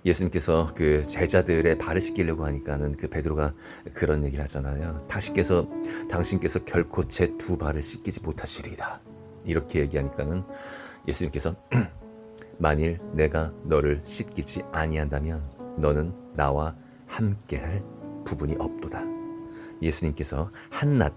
예수님께서 그 제자들의 발을 씻기려고 하니까는 그 베드로가 그런 얘기를 하잖아요. 당신께서 결코 제 두 발을 씻기지 못하시리이다. 이렇게 얘기하니까는 예수님께서 만일 내가 너를 씻기지 아니한다면 너는 나와 함께할 부분이 없도다. 예수님께서 한낱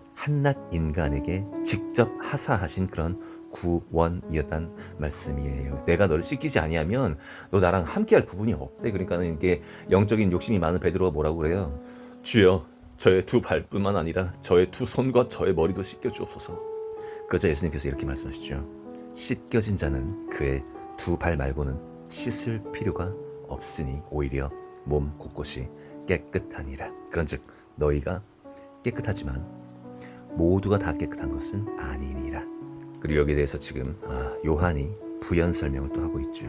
인간에게 직접 하사하신 그런 구원이었단 말씀이에요. 내가 너를 씻기지 아니하면 너 나랑 함께할 부분이 없대. 그러니까는 이게 영적인 욕심이 많은 베드로가 뭐라고 그래요? 주여, 저의 두 발뿐만 아니라 저의 두 손과 저의 머리도 씻겨 주옵소서. 그러자 예수님께서 이렇게 말씀하시죠. 씻겨진 자는 그의 두 발 말고는 씻을 필요가 없으니 오히려 몸 곳곳이 깨끗하니라. 그런즉 너희가 깨끗하지만 모두가 다 깨끗한 것은 아니니라. 그리고 여기에 대해서 지금 요한이 부연 설명을 또 하고 있죠.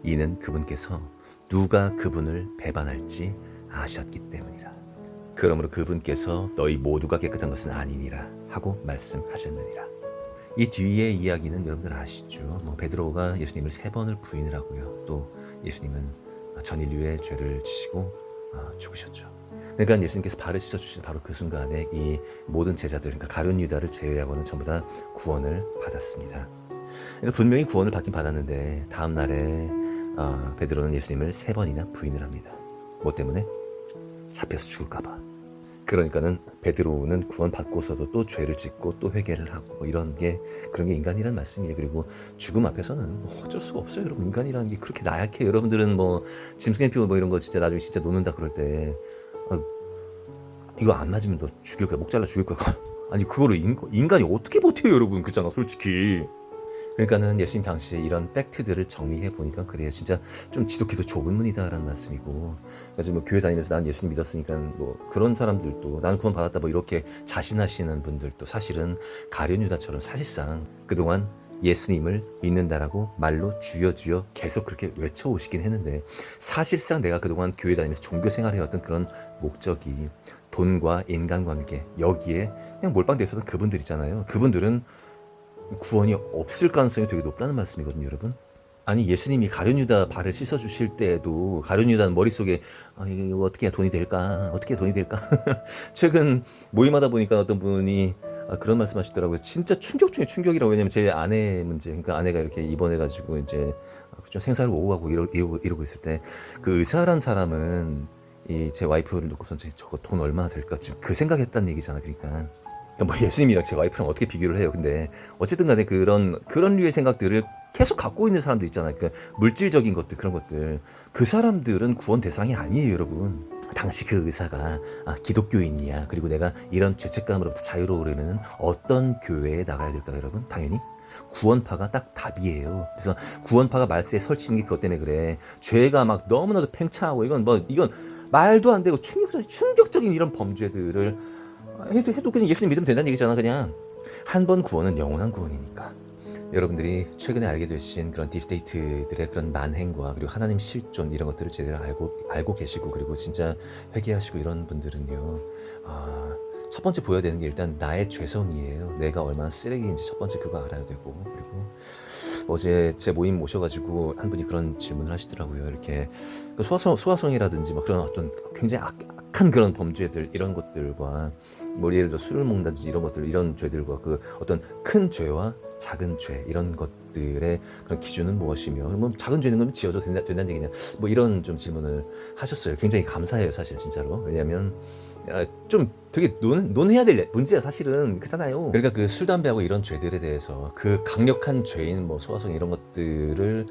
이는 그분께서 누가 그분을 배반할지 아셨기 때문이라. 그러므로 그분께서 너희 모두가 깨끗한 것은 아니니라 하고 말씀하셨느니라. 이 뒤의 이야기는 여러분들 아시죠? 베드로가 예수님을 3번을 부인을 하고요. 또 예수님은 전 인류의 죄를 지시고 죽으셨죠. 그러니까 예수님께서 발을 씻어주신 바로 그 순간에 이 모든 제자들, 그러니까 가룟 유다를 제외하고는 전부 다 구원을 받았습니다. 그러니까 분명히 구원을 받긴 받았는데 다음 날에 베드로는 예수님을 3번이나 부인을 합니다. 뭐 때문에? 잡혀서 죽을까봐. 그러니까는 베드로는 구원 받고서도 또 죄를 짓고 또 회개를 하고 그런 게 인간이란 말씀이에요. 그리고 죽음 앞에서는 어쩔 수가 없어요, 여러분. 인간이라는 게 그렇게 나약해. 여러분들은 짐승의 피 이런 거 진짜 나중에 진짜 놓는다 그럴 때 이거 안 맞으면 너 죽일 거야, 목 잘라 죽일 거야. 아니 그거를 인간이 어떻게 버텨요, 여러분. 그잖아, 솔직히. 그러니까는 예수님 당시에 이런 팩트들을 정리해 보니까 그래요. 진짜 좀 지독히도 좁은 문이다라는 말씀이고. 그래서 교회 다니면서 난 예수님 믿었으니까 그런 사람들도 나는 구원 받았다 이렇게 자신하시는 분들도 사실은 가룟 유다처럼 사실상 그동안 예수님을 믿는다라고 말로 주여 주여 계속 그렇게 외쳐오시긴 했는데 사실상 내가 그동안 교회 다니면서 종교 생활해왔던 그런 목적이 돈과 인간관계 여기에 그냥 몰빵되어 있었던 그분들이잖아요. 그분들은 구원이 없을 가능성이 되게 높다는 말씀이거든요, 여러분. 아니 예수님이 가룟 유다 발을 씻어주실 때에도 가룟 유다는 머릿속에 이거 어떻게 해야 돈이 될까? 최근 모임하다 보니까 어떤 분이 그런 말씀하시더라고요. 진짜 충격 중에 충격이라고. 왜냐면 제 아내 문제, 그러니까 아내가 이렇게 입원해가지고 이제 좀 생사를 오고 가고 이러고 있을 때 그 의사란 사람은 이 제 와이프를 놓고선 저거 돈 얼마나 될까 지금 그 생각했다는 얘기잖아. 그러니까 예수님이랑 제 와이프랑 어떻게 비교를 해요. 근데 어쨌든 간에 그런 류의 생각들을 계속 갖고 있는 사람들 있잖아요. 그 물질적인 것들, 그런 것들. 그 사람들은 구원 대상이 아니에요, 여러분. 당시 그 의사가 기독교인이야. 그리고 내가 이런 죄책감으로부터 자유로우려면 어떤 교회에 나가야 될까요, 여러분? 당연히 구원파가 딱 답이에요. 그래서 구원파가 말세에 설치는 게 그것 때문에 그래. 죄가 막 너무나도 팽창하고 이건 말도 안 되고 충격적인 이런 범죄들을 해도 그냥 예수님 믿으면 된다는 얘기잖아. 그냥 한 번 구원은 영원한 구원이니까. 여러분들이 최근에 알게 되신 그런 딥스테이트들의 그런 만행과 그리고 하나님 실존 이런 것들을 제대로 알고 계시고 그리고 진짜 회개하시고 이런 분들은요. 첫 번째 보여야 되는 게 일단 나의 죄성이에요. 내가 얼마나 쓰레기인지 첫 번째 그거 알아야 되고. 그리고 어제 제 모임 모셔가지고 한 분이 그런 질문을 하시더라고요. 이렇게 소아성이라든지 그런 어떤 굉장히 악한 그런 범죄들 이런 것들과 예를 들어 술을 먹는다든지 이런 것들 이런 죄들과 그 어떤 큰 죄와 작은 죄 이런 것들의 그런 기준은 무엇이며 작은 죄는 그럼 지어도 된다는 얘기냐 이런 좀 질문을 하셨어요. 굉장히 감사해요, 사실 진짜로. 왜냐하면 좀 되게 논해야 될 문제야, 사실은. 그잖아요. 그러니까 그 술, 담배하고 이런 죄들에 대해서 그 강력한 죄인 소아성 이런 것들을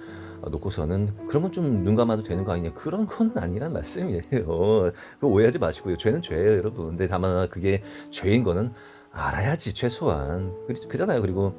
놓고서는 그런 건 좀 눈 감아도 되는 거 아니냐, 그런 건 아니란 말씀이에요. 그거 오해하지 마시고요. 죄는 죄예요, 여러분. 근데 다만 그게 죄인 거는 알아야지, 최소한. 그잖아요. 그리고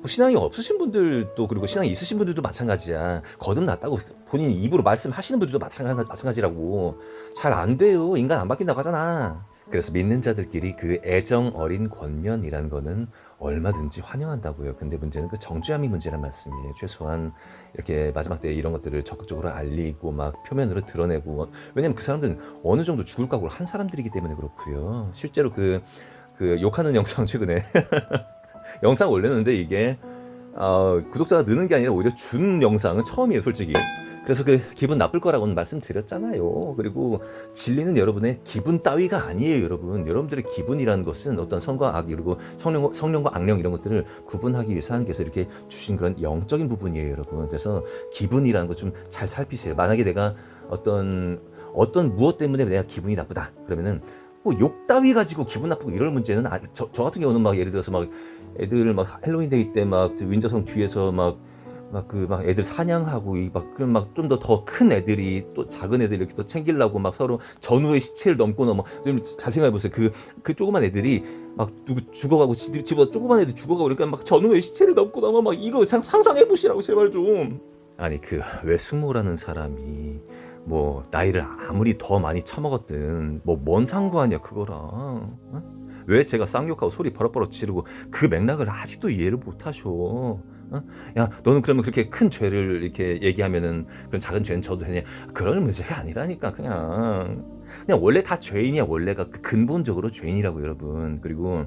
신앙이 없으신 분들도 그리고 신앙이 있으신 분들도 마찬가지야. 거듭났다고 본인이 입으로 말씀하시는 분들도 마찬가지라고. 잘 안 돼요. 인간 안 바뀐다고 하잖아. 그래서 믿는 자들끼리 그 애정 어린 권면이라는 거는 얼마든지 환영한다고요. 근데 문제는 그 정죄함이 문제란 말씀이에요. 최소한 이렇게 마지막 때 이런 것들을 적극적으로 알리고 표면으로 드러내고. 왜냐면 그 사람들은 어느 정도 죽을 각오를 한 사람들이기 때문에 그렇고요. 실제로 그 욕하는 영상 최근에 영상 올렸는데 이게 구독자가 느는 게 아니라 오히려 준 영상은 처음이에요, 솔직히. 그래서 그 기분 나쁠 거라고는 말씀드렸잖아요. 그리고 진리는 여러분의 기분 따위가 아니에요, 여러분. 여러분들의 기분이라는 것은 어떤 선과 악, 그리고 성령과 악령 이런 것들을 구분하기 위해서 하나님께서 이렇게 주신 그런 영적인 부분이에요, 여러분. 그래서 기분이라는 것 좀 잘 살피세요. 만약에 내가 어떤 무엇 때문에 내가 기분이 나쁘다 그러면은 뭐 욕 따위 가지고 기분 나쁘고 이럴 문제는 저 같은 경우는 막 예를 들어서 막 애들 막 헬로윈 데이 때 막 윈저성 뒤에서 막 애들 사냥하고 그럼 막 좀 더 큰 애들이 또 작은 애들 이렇게 또 챙기려고 막 서로 전우의 시체를 넘고 넘어. 좀 잘 생각해 보세요. 그 조그만 애들이 막 누구 죽어가고 집어 조그만 애들 죽어가고 그러니까 막 전우의 시체를 넘고 넘어 막 이거 상상해 보시라고 제발 좀. 아니 그 외숙모라는 사람이 뭐 나이를 아무리 더 많이 처먹었든 뭐 뭔 상관이야 그거랑. 어? 왜 제가 쌍욕하고 소리 버럭버럭 지르고 그 맥락을 아직도 이해를 못하셔. 어? 야 너는 그러면 그렇게 큰 죄를 이렇게 얘기하면은 그런 작은 죄는 져도 되냐? 그럴 문제가 아니라니까. 그냥 원래 다 죄인이야. 원래가 근본적으로 죄인이라고 여러분. 그리고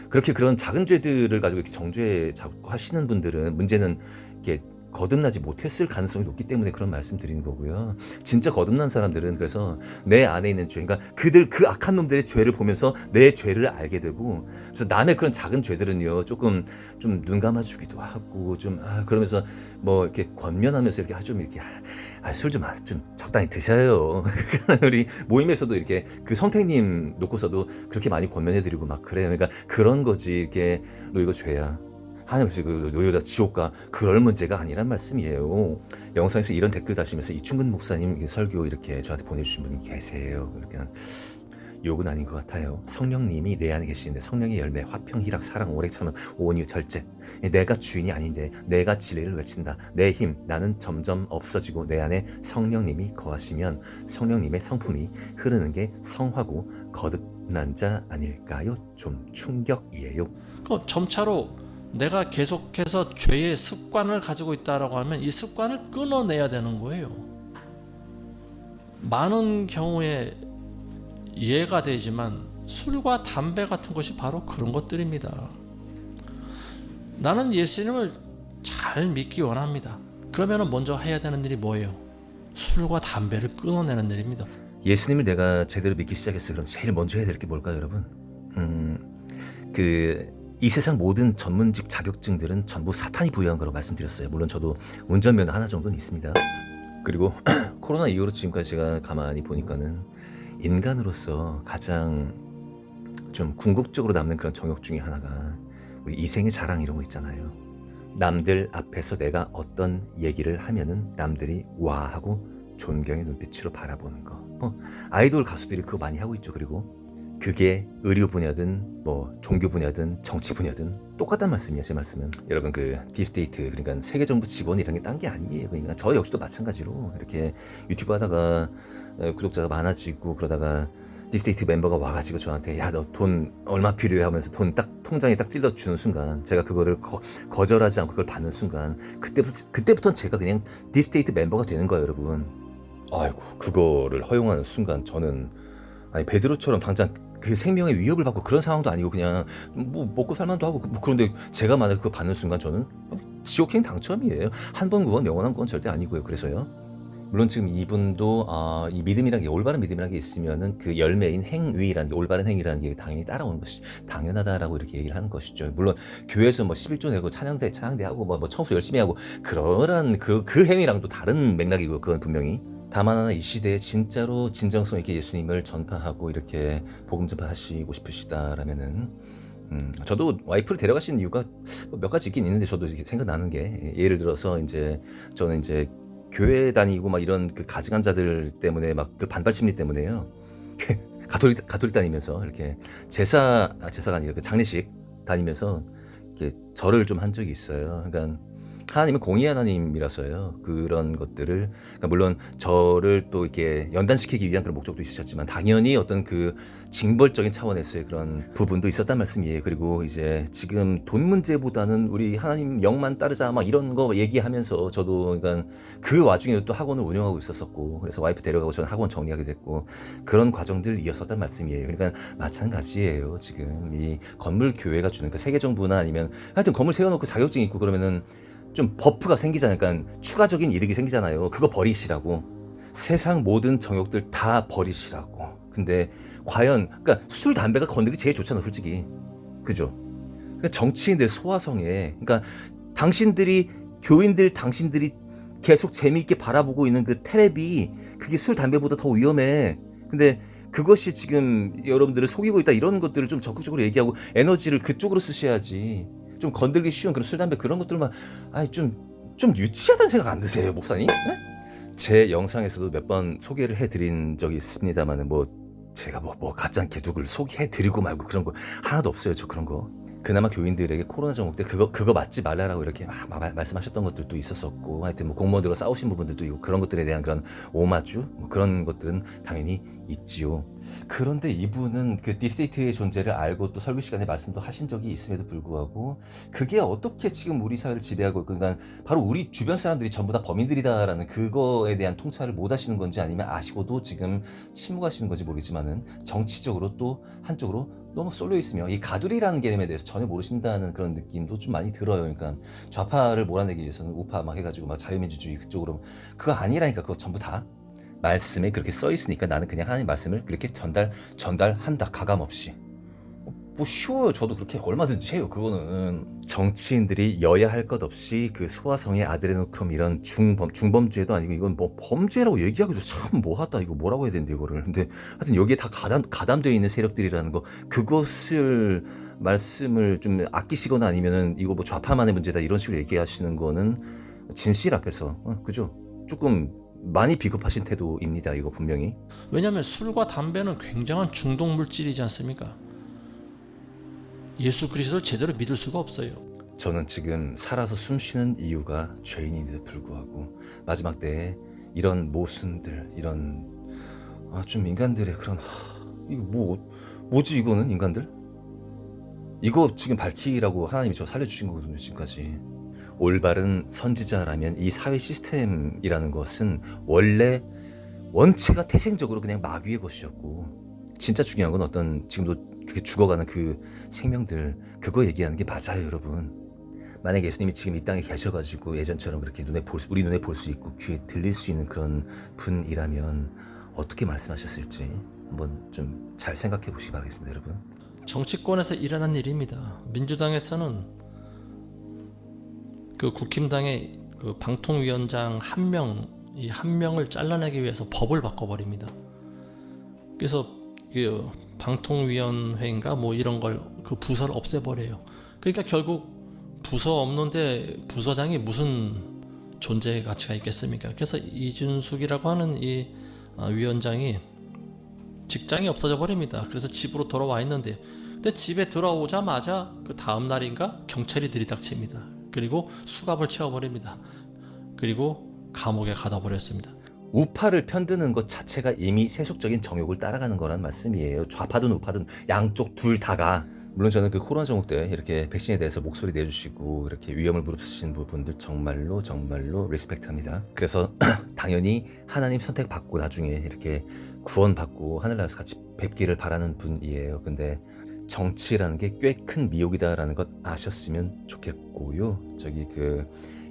그렇게 그런 작은 죄들을 가지고 이렇게 정죄 자꾸 하시는 분들은 문제는 이렇게 거듭나지 못했을 가능성이 높기 때문에 그런 말씀 드리는 거고요. 진짜 거듭난 사람들은 그래서 내 안에 있는 죄, 그러니까 그 악한 놈들의 죄를 보면서 내 죄를 알게 되고, 그래서 남의 그런 작은 죄들은요 조금 좀 눈 감아주기도 하고 좀 그러면서 뭐 이렇게 권면하면서 이렇게 좀 이렇게 술 좀 적당히 드셔요. 우리 모임에서도 이렇게 그 성태님 놓고서도 그렇게 많이 권면해드리고 막 그래요. 그러니까 그런 거지. 이렇게 너 이거 죄야. 하나님께서 너희다 지옥 가. 그럴 문제가 아니란 말씀이에요. 영상에서 이런 댓글 다시면서 이충근 목사님 설교 이렇게 저한테 보내주신 분이 계세요. 이렇게 욕은 아닌 것 같아요. 성령님이 내 안에 계시는데 성령의 열매, 화평, 희락, 사랑, 오래 참음, 온유, 절제. 내가 주인이 아닌데 내가 진리를 외친다. 내 힘, 나는 점점 없어지고 내 안에 성령님이 거하시면 성령님의 성품이 흐르는 게 성화고 거듭난 자 아닐까요? 좀 충격이에요. 그 점차로 내가 계속해서 죄의 습관을 가지고 있다라고 하면 이 습관을 끊어내야 되는 거예요. 많은 경우에 이해가 되지만 술과 담배 같은 것이 바로 그런 것들입니다. 나는 예수님을 잘 믿기 원합니다. 그러면 먼저 해야 되는 일이 뭐예요? 술과 담배를 끊어내는 일입니다. 예수님을 내가 제대로 믿기 시작했어요. 그럼 제일 먼저 해야 될 게 뭘까요, 여러분? 이 세상 모든 전문직 자격증들은 전부 사탄이 부여한 거라고 말씀드렸어요. 물론 저도 운전면허 하나 정도는 있습니다. 그리고 코로나 이후로 지금까지 제가 가만히 보니까는 인간으로서 가장 좀 궁극적으로 남는 그런 정욕 중에 하나가 우리 이생의 자랑 이런 거 있잖아요. 남들 앞에서 내가 어떤 얘기를 하면은 남들이 와 하고 존경의 눈빛으로 바라보는 거. 아이돌 가수들이 그거 많이 하고 있죠. 그리고 그게 의료 분야든 뭐 종교 분야든 정치 분야든 똑같단 말씀이에요. 제 말씀은 여러분 그 딥스테이트 그러니까 세계 정부 직원이라는 게 딴 게 아니에요. 그러니까 저 역시도 마찬가지로 이렇게 유튜브 하다가 구독자가 많아지고 그러다가 딥스테이트 멤버가 와가지고 저한테 야 너 돈 얼마 필요해 하면서 돈 딱 통장에 딱 찔러주는 순간 제가 그거를 거절하지 않고 그걸 받는 순간 그때부터는 제가 그냥 딥스테이트 멤버가 되는 거예요, 여러분. 아이고 그거를 허용하는 순간 저는 아니 베드로처럼 당장 그 생명의 위협을 받고 그런 상황도 아니고 그냥 뭐 먹고 살만도 하고 뭐 그런데 제가 만약 그거 받는 순간 저는 지옥행 당첨이에요. 한 번 그건 영원한 건 절대 아니고요. 그래서요. 물론 지금 이분도 이 믿음이라는 게 올바른 믿음이라는 게 있으면은 그 열매인 행위라는 게 올바른 행위라는 게 당연히 따라오는 것이 당연하다라고 이렇게 얘기를 하는 것이죠. 물론 교회에서 뭐 11조 내고 찬양대 하고 뭐 청소 열심히 하고 그런 그 행위랑 또 다른 맥락이고 그건 분명히. 다만 하나 이 시대에 진짜로 진정성 있게 예수님을 전파하고 이렇게 복음 전파하시고 싶으시다라면은 저도 와이프를 데려가신 이유가 몇 가지 있긴 있는데 저도 생각나는 게 예를 들어서 이제 저는 이제 교회 다니고 막 이런 그 가증한 자들 때문에 막 그 반발 심리 때문에요. 가톨릭 다니면서 이렇게 제사가 아니라 그 장례식 다니면서 이렇게 절을 좀 한 적이 있어요. 그러니까 하나님은 공의 하나님이라서요. 그런 것들을 그러니까 물론 저를 또 이렇게 연단시키기 위한 그런 목적도 있으셨지만 당연히 어떤 그 징벌적인 차원에서의 그런 부분도 있었단 말씀이에요. 그리고 이제 지금 돈 문제보다는 우리 하나님 영만 따르자 막 이런 거 얘기하면서 저도 그러니까 그 와중에 또 학원을 운영하고 있었었고 그래서 와이프 데려가고 저는 학원 정리하게 됐고 그런 과정들 이었었단 말씀이에요. 그러니까 마찬가지예요. 지금 이 건물 교회가 주는 그 세계 정부나 아니면 하여튼 건물 세워놓고 자격증 있고 그러면은 좀 버프가 생기잖아요. 그러니까 추가적인 이득이 생기잖아요. 그거 버리시라고. 세상 모든 정욕들 다 버리시라고. 근데 과연 그러니까 술 담배가 건드리기 제일 좋잖아, 솔직히. 그죠? 그러니까 정치인들 소화성에 그러니까 당신들이 교인들 당신들이 계속 재미있게 바라보고 있는 그 테레비 그게 술 담배보다 더 위험해. 근데 그것이 지금 여러분들을 속이고 있다 이런 것들을 좀 적극적으로 얘기하고 에너지를 그쪽으로 쓰셔야지. 좀 건들기 쉬운 그런 술 담배 그런 것들만 아니 좀 유치하다는 생각 안 드세요, 목사님? 네? 제 영상에서도 몇 번 소개를 해드린 적이 있습니다만은 뭐 제가 뭐 가짜않게 누구를 소개해드리고 말고 그런 거 하나도 없어요. 저 그런 거. 그나마 교인들에게 코로나 정국 때 그거 맞지 말라라고 이렇게 막 말씀하셨던 것들도 있었었고 하여튼 뭐 공무원들과 싸우신 부분들도 있고 그런 것들에 대한 그런 오마주 뭐 그런 것들은 당연히 있지요. 그런데 이분은 그 딥스테이트의 존재를 알고 또 설교 시간에 말씀도 하신 적이 있음에도 불구하고 그게 어떻게 지금 우리 사회를 지배하고 그러니까 바로 우리 주변 사람들이 전부 다 범인들이다라는 그거에 대한 통찰을 못 하시는 건지 아니면 아시고도 지금 침묵하시는 건지 모르겠지만은 정치적으로 또 한쪽으로 너무 쏠려 있으며 이 가두리라는 개념에 대해서 전혀 모르신다는 그런 느낌도 좀 많이 들어요. 그러니까 좌파를 몰아내기 위해서는 우파 막 해가지고 막 자유민주주의 그쪽으로 그거 아니라니까. 그거 전부 다 말씀에 그렇게 써 있으니까 나는 그냥 하나님 말씀을 그렇게 전달한다. 가감 없이. 뭐 쉬워요. 저도 그렇게 얼마든지 해요. 그거는 정치인들이 여야 할 것 없이 그 소아성의 아드레노크롬 이런 중범죄도 아니고 이건 뭐 범죄라고 얘기하기도 참 뭐하다. 이거 뭐라고 해야 되는데 이거를. 근데 하여튼 여기에 다 가담되어 있는 세력들이라는 거 그것을 말씀을 좀 아끼시거나 아니면은 이거 뭐 좌파만의 문제다 이런 식으로 얘기하시는 거는 진실 앞에서 그죠? 조금 많이 비겁하신 태도입니다. 이거 분명히. 왜냐하면 술과 담배는 굉장한 중독 물질이지 않습니까? 예수 그리스도를 제대로 믿을 수가 없어요. 저는 지금 살아서 숨쉬는 이유가 죄인인데도 불구하고 마지막 때에 이런 모순들 이런 좀 인간들의 그런 이거 뭐지 이거는 인간들? 이거 지금 밝히라고 하나님이 저 살려주신 거거든요. 지금까지. 올바른 선지자라면 이 사회 시스템이라는 것은 원래 원체가 태생적으로 그냥 마귀의 것이었고 진짜 중요한 건 어떤 지금도 그렇게 죽어가는 그 생명들 그거 얘기하는 게 맞아요, 여러분. 만약에 예수님이 지금 이 땅에 계셔가지고 예전처럼 그렇게 우리 눈에 볼 수 있고 귀에 들릴 수 있는 그런 분이라면 어떻게 말씀하셨을지 한번 좀 잘 생각해 보시기 바라겠습니다, 여러분. 정치권에서 일어난 일입니다. 민주당에서는 그 국힘당의 그 방통위원장 이 한 명을 잘라내기 위해서 법을 바꿔버립니다. 그래서 그 방통위원회인가 뭐 이런 걸 그 부서를 없애버려요. 그러니까 결국 부서 없는데 부서장이 무슨 존재 가치가 있겠습니까? 그래서 이준숙이라고 하는 이 위원장이 직장이 없어져 버립니다. 그래서 집으로 돌아와 있는데 근데 집에 들어오자마자 그 다음 날인가 경찰이 들이닥칩니다. 그리고 수갑을 채워버립니다. 그리고 감옥에 가다 버렸습니다. 우파를 편드는 것 자체가 이미 세속적인 정욕을 따라가는 거란 말씀이에요. 좌파든 우파든 양쪽 둘 다가. 물론 저는 그 코로나 정국 때 이렇게 백신에 대해서 목소리 내주시고 이렇게 위험을 무릅쓰신 부분들 정말로 리스펙트합니다. 그래서 당연히 하나님 선택받고 나중에 이렇게 구원받고 하늘나라에서 같이 뵙기를 바라는 분이에요. 근데 정치라는 게 꽤 큰 미혹이다라는 것 아셨으면 좋겠고요.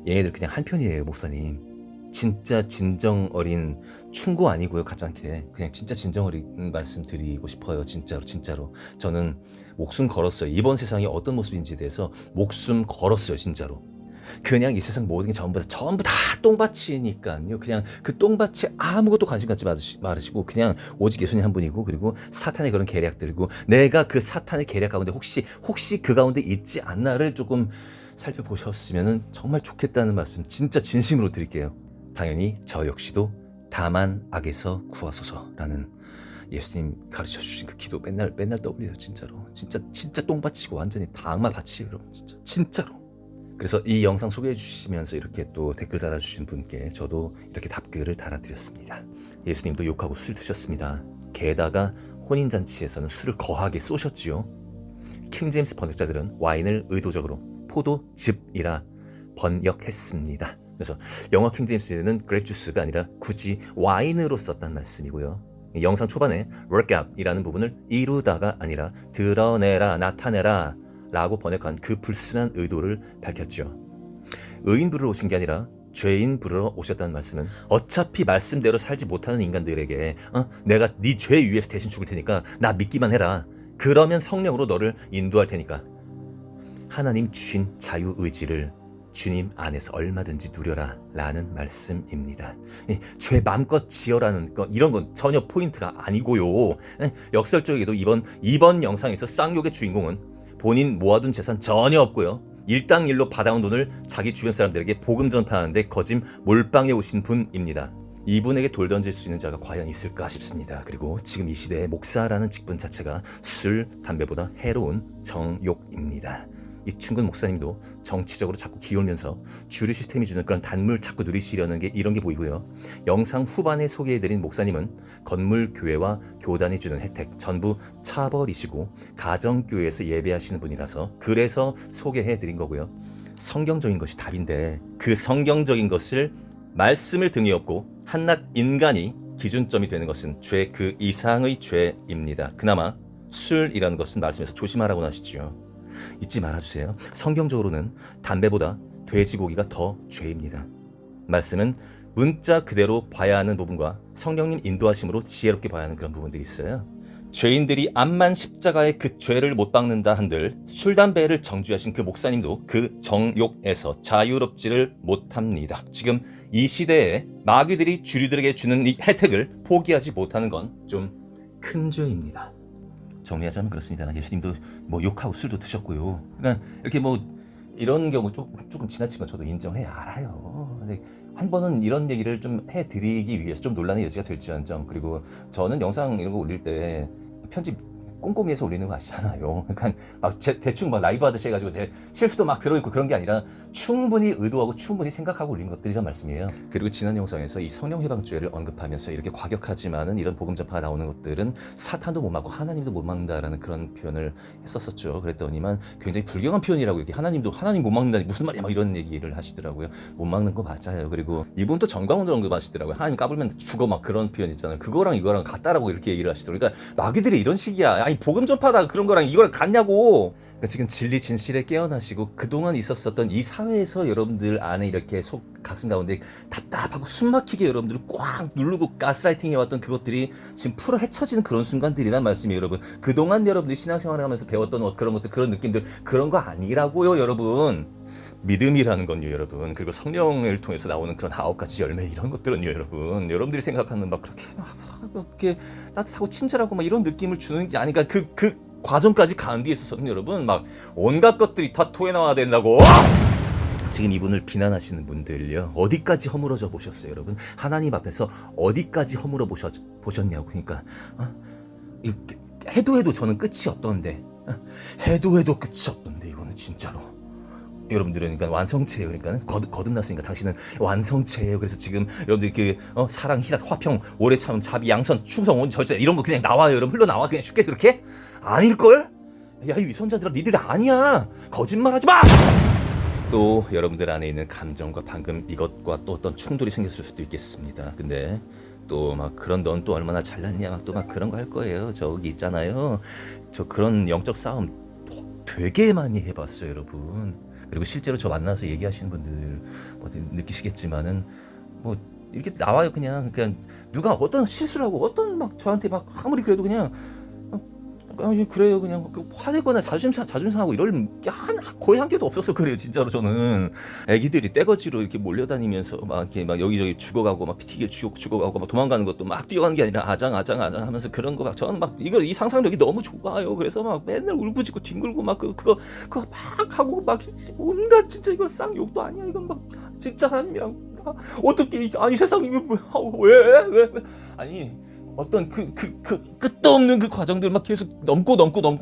얘네들 그냥 한편이에요, 목사님. 진짜 진정 어린 충고 아니고요. 가짜않게 그냥 진짜 진정 어린 말씀 드리고 싶어요. 진짜로 저는 목숨 걸었어요. 이번 세상이 어떤 모습인지에 대해서 목숨 걸었어요. 진짜로. 그냥 이 세상 모든 게 전부 다 똥밭이니까요. 그냥 그 똥밭에 아무것도 관심 갖지 말으시고 그냥 오직 예수님 한 분이고 그리고 사탄의 그런 계략들이고 내가 그 사탄의 계략 가운데 혹시 그 가운데 있지 않나를 조금 살펴보셨으면 정말 좋겠다는 말씀 진짜 진심으로 드릴게요. 당연히 저 역시도 다만 악에서 구하소서라는 예수님 가르쳐 주신 그 기도 맨날 떠올려요. 진짜로. 진짜 똥밭이고 완전히 다 악마 밭이에요, 여러분. 진짜로. 그래서 이 영상 소개해 주시면서 이렇게 또 댓글 달아주신 분께 저도 이렇게 답글을 달아드렸습니다. 예수님도 욕하고 술 드셨습니다. 게다가 혼인잔치에서는 술을 거하게 쏘셨지요. 킹제임스 번역자들은 와인을 의도적으로 포도즙이라 번역했습니다. 그래서 영어 킹제임스는 그레이프 주스가 아니라 굳이 와인으로 썼단 말씀이고요. 영상 초반에 work out 이라는 부분을 이루다가 아니라 드러내라, 나타내라 라고 번역한 그 불순한 의도를 밝혔죠. 의인 부르러 오신 게 아니라 죄인 부르러 오셨다는 말씀은 어차피 말씀대로 살지 못하는 인간들에게 내가 네 죄 위에서 대신 죽을 테니까 나 믿기만 해라. 그러면 성령으로 너를 인도할 테니까 하나님 주신 자유의지를 주님 안에서 얼마든지 누려라 라는 말씀입니다. 죄 마음껏 지어라는 거 이런 건 전혀 포인트가 아니고요. 역설적이게도 이번 영상에서 쌍욕의 주인공은 본인 모아둔 재산 전혀 없고요. 일당일로 받아온 돈을 자기 주변 사람들에게 복음 전파하는데 거짐 몰빵해 오신 분입니다. 이분에게 돌 던질 수 있는 자가 과연 있을까 싶습니다. 그리고 지금 이 시대에 목사라는 직분 자체가 술, 담배보다 해로운 정욕입니다. 이충근 목사님도 정치적으로 자꾸 기울면서 주류 시스템이 주는 그런 단물 자꾸 누리시려는 게 이런 게 보이고요. 영상 후반에 소개해드린 목사님은 건물교회와 교단이 주는 혜택 전부 차버리시고 가정교회에서 예배하시는 분이라서 그래서 소개해드린 거고요. 성경적인 것이 답인데 그 성경적인 것을 말씀을 등에 업고 한낱 인간이 기준점이 되는 것은 죄 그 이상의 죄입니다. 그나마 술이라는 것은 말씀에서 조심하라고 하시죠. 잊지 말아주세요. 성경적으로는 담배보다 돼지고기가 더 죄입니다. 말씀은 문자 그대로 봐야 하는 부분과 성령님 인도하심으로 지혜롭게 봐야 하는 그런 부분들이 있어요. 죄인들이 암만 십자가의 그 죄를 못 박는다 한들 술, 담배를 정죄하신 그 목사님도 그 정욕에서 자유롭지를 못합니다. 지금 이 시대에 마귀들이 주류들에게 주는 이 혜택을 포기하지 못하는 건 좀 큰 죄입니다. 정리하자면 그렇습니다. 예수님도 뭐 욕하고 술도 드셨고요. 그러니까 이렇게 뭐 이런 경우 조금 지나친 건 저도 인정을 해요. 알아요. 근데 한 번은 이런 얘기를 좀 해드리기 위해서 좀 논란의 여지가 될지언정. 그리고 저는 영상 이런 거 올릴 때 편집 꼼꼼히 해서 올리는 거 아시잖아요. 그러니까 막 대충 막 라이브 하듯이 해가지고 제 실수도 막 들어있고 그런 게 아니라 충분히 의도하고 충분히 생각하고 올린 것들이란 말씀이에요. 그리고 지난 영상에서 이 성령 해방죄를 언급하면서 이렇게 과격하지만은 이런 복음 전파가 나오는 것들은 사탄도 못 막고 하나님도 못 막는다라는 그런 표현을 했었었죠. 그랬더니만 굉장히 불경한 표현이라고 이게 하나님 못 막는다니 무슨 말이야 막 이런 얘기를 하시더라고요. 못 막는 거 맞아요. 그리고 이분 또 정광훈을 언급하시더라고요. 하나님 까불면 죽어 막 그런 표현 있잖아요. 그거랑 이거랑 같다라고 이렇게 얘기를 하시더라고요. 그러니까 마귀들이 이런 식이야. 아니 복음 전파다 그런 거랑 이거랑 같냐고. 그러니까 지금 진리 진실에 깨어나시고 그동안 있었었던 이 사회에서 여러분들 안에 이렇게 가슴 가운데 답답하고 숨막히게 여러분들 꽉 누르고 가스라이팅 해왔던 그것들이 지금 풀어 헤쳐지는 그런 순간들이란 말씀이에요. 여러분 그동안 여러분들이 신앙생활을 하면서 배웠던 그런 것들 그런 느낌들 그런 거 아니라고요. 여러분 믿음이라는 건요 여러분. 그리고 성령을 통해서 나오는 그런 9가지 열매 이런 것들은요 여러분 여러분들이 생각하는 막 그렇게 이렇게 따뜻하고 친절하고 막 이런 느낌을 주는 게 아니니까 그 과정까지 가는 데 있어서는 여러분 막 온갖 것들이 다 토해 나와야 된다고. 지금 이분을 비난하시는 분들요 어디까지 허물어져 보셨어요 여러분? 하나님 앞에서 어디까지 허물어 보셨냐고. 그러니까 해도 저는 끝이 없던데 해도 끝이 없던데 이거는 진짜로 여러분들은 그러니까 완성체예요. 그러니까 거듭났으니까 당신은 완성체예요. 그래서 지금 여러분들 사랑, 희락, 화평, 오래 참음, 자비, 양선, 충성, 온, 절제 이런 거 그냥 나와요. 여러분 흘러나와 그냥 쉽게 그렇게? 아닐걸? 야 이 위선자들아 니들 아니야. 거짓말하지 마. 또 여러분들 안에 있는 감정과 방금 이것과 또 어떤 충돌이 생겼을 수도 있겠습니다. 근데 또 막 그런 넌 또 얼마나 잘났냐 또 막 그런 거 할 거예요. 저기 있잖아요. 저 그런 영적 싸움 되게 많이 해봤어요 여러분. 그리고 실제로 저 만나서 얘기하시는 분들 느끼시겠지만은 뭐 이렇게 나와요. 그냥 누가 어떤 실수를 하고 어떤 막 저한테 막 아무리 그래도 그냥 그래요 그냥 화내거나 자존심 상하고 이럴 게 거의 한 개도 없었어. 그래요 진짜로. 저는 애기들이 떼거지로 이렇게 몰려다니면서 막 이렇게 막 여기저기 죽어가고 막 피튀기에 죽어가고 막 도망가는 것도 막 뛰어가는 게 아니라 아장 하면서 그런 거 막 저는 막 이 상상력이 너무 좋아요. 그래서 막 맨날 울부짖고 뒹굴고 막 그거 막 하고 막 온갖 진짜 이건 쌍욕도 아니야. 이건 막 진짜 하나님이랑 어떻게 아니 세상에 이거 왜 아니 어떤 끝도 없는 그 과정들 막 계속 넘고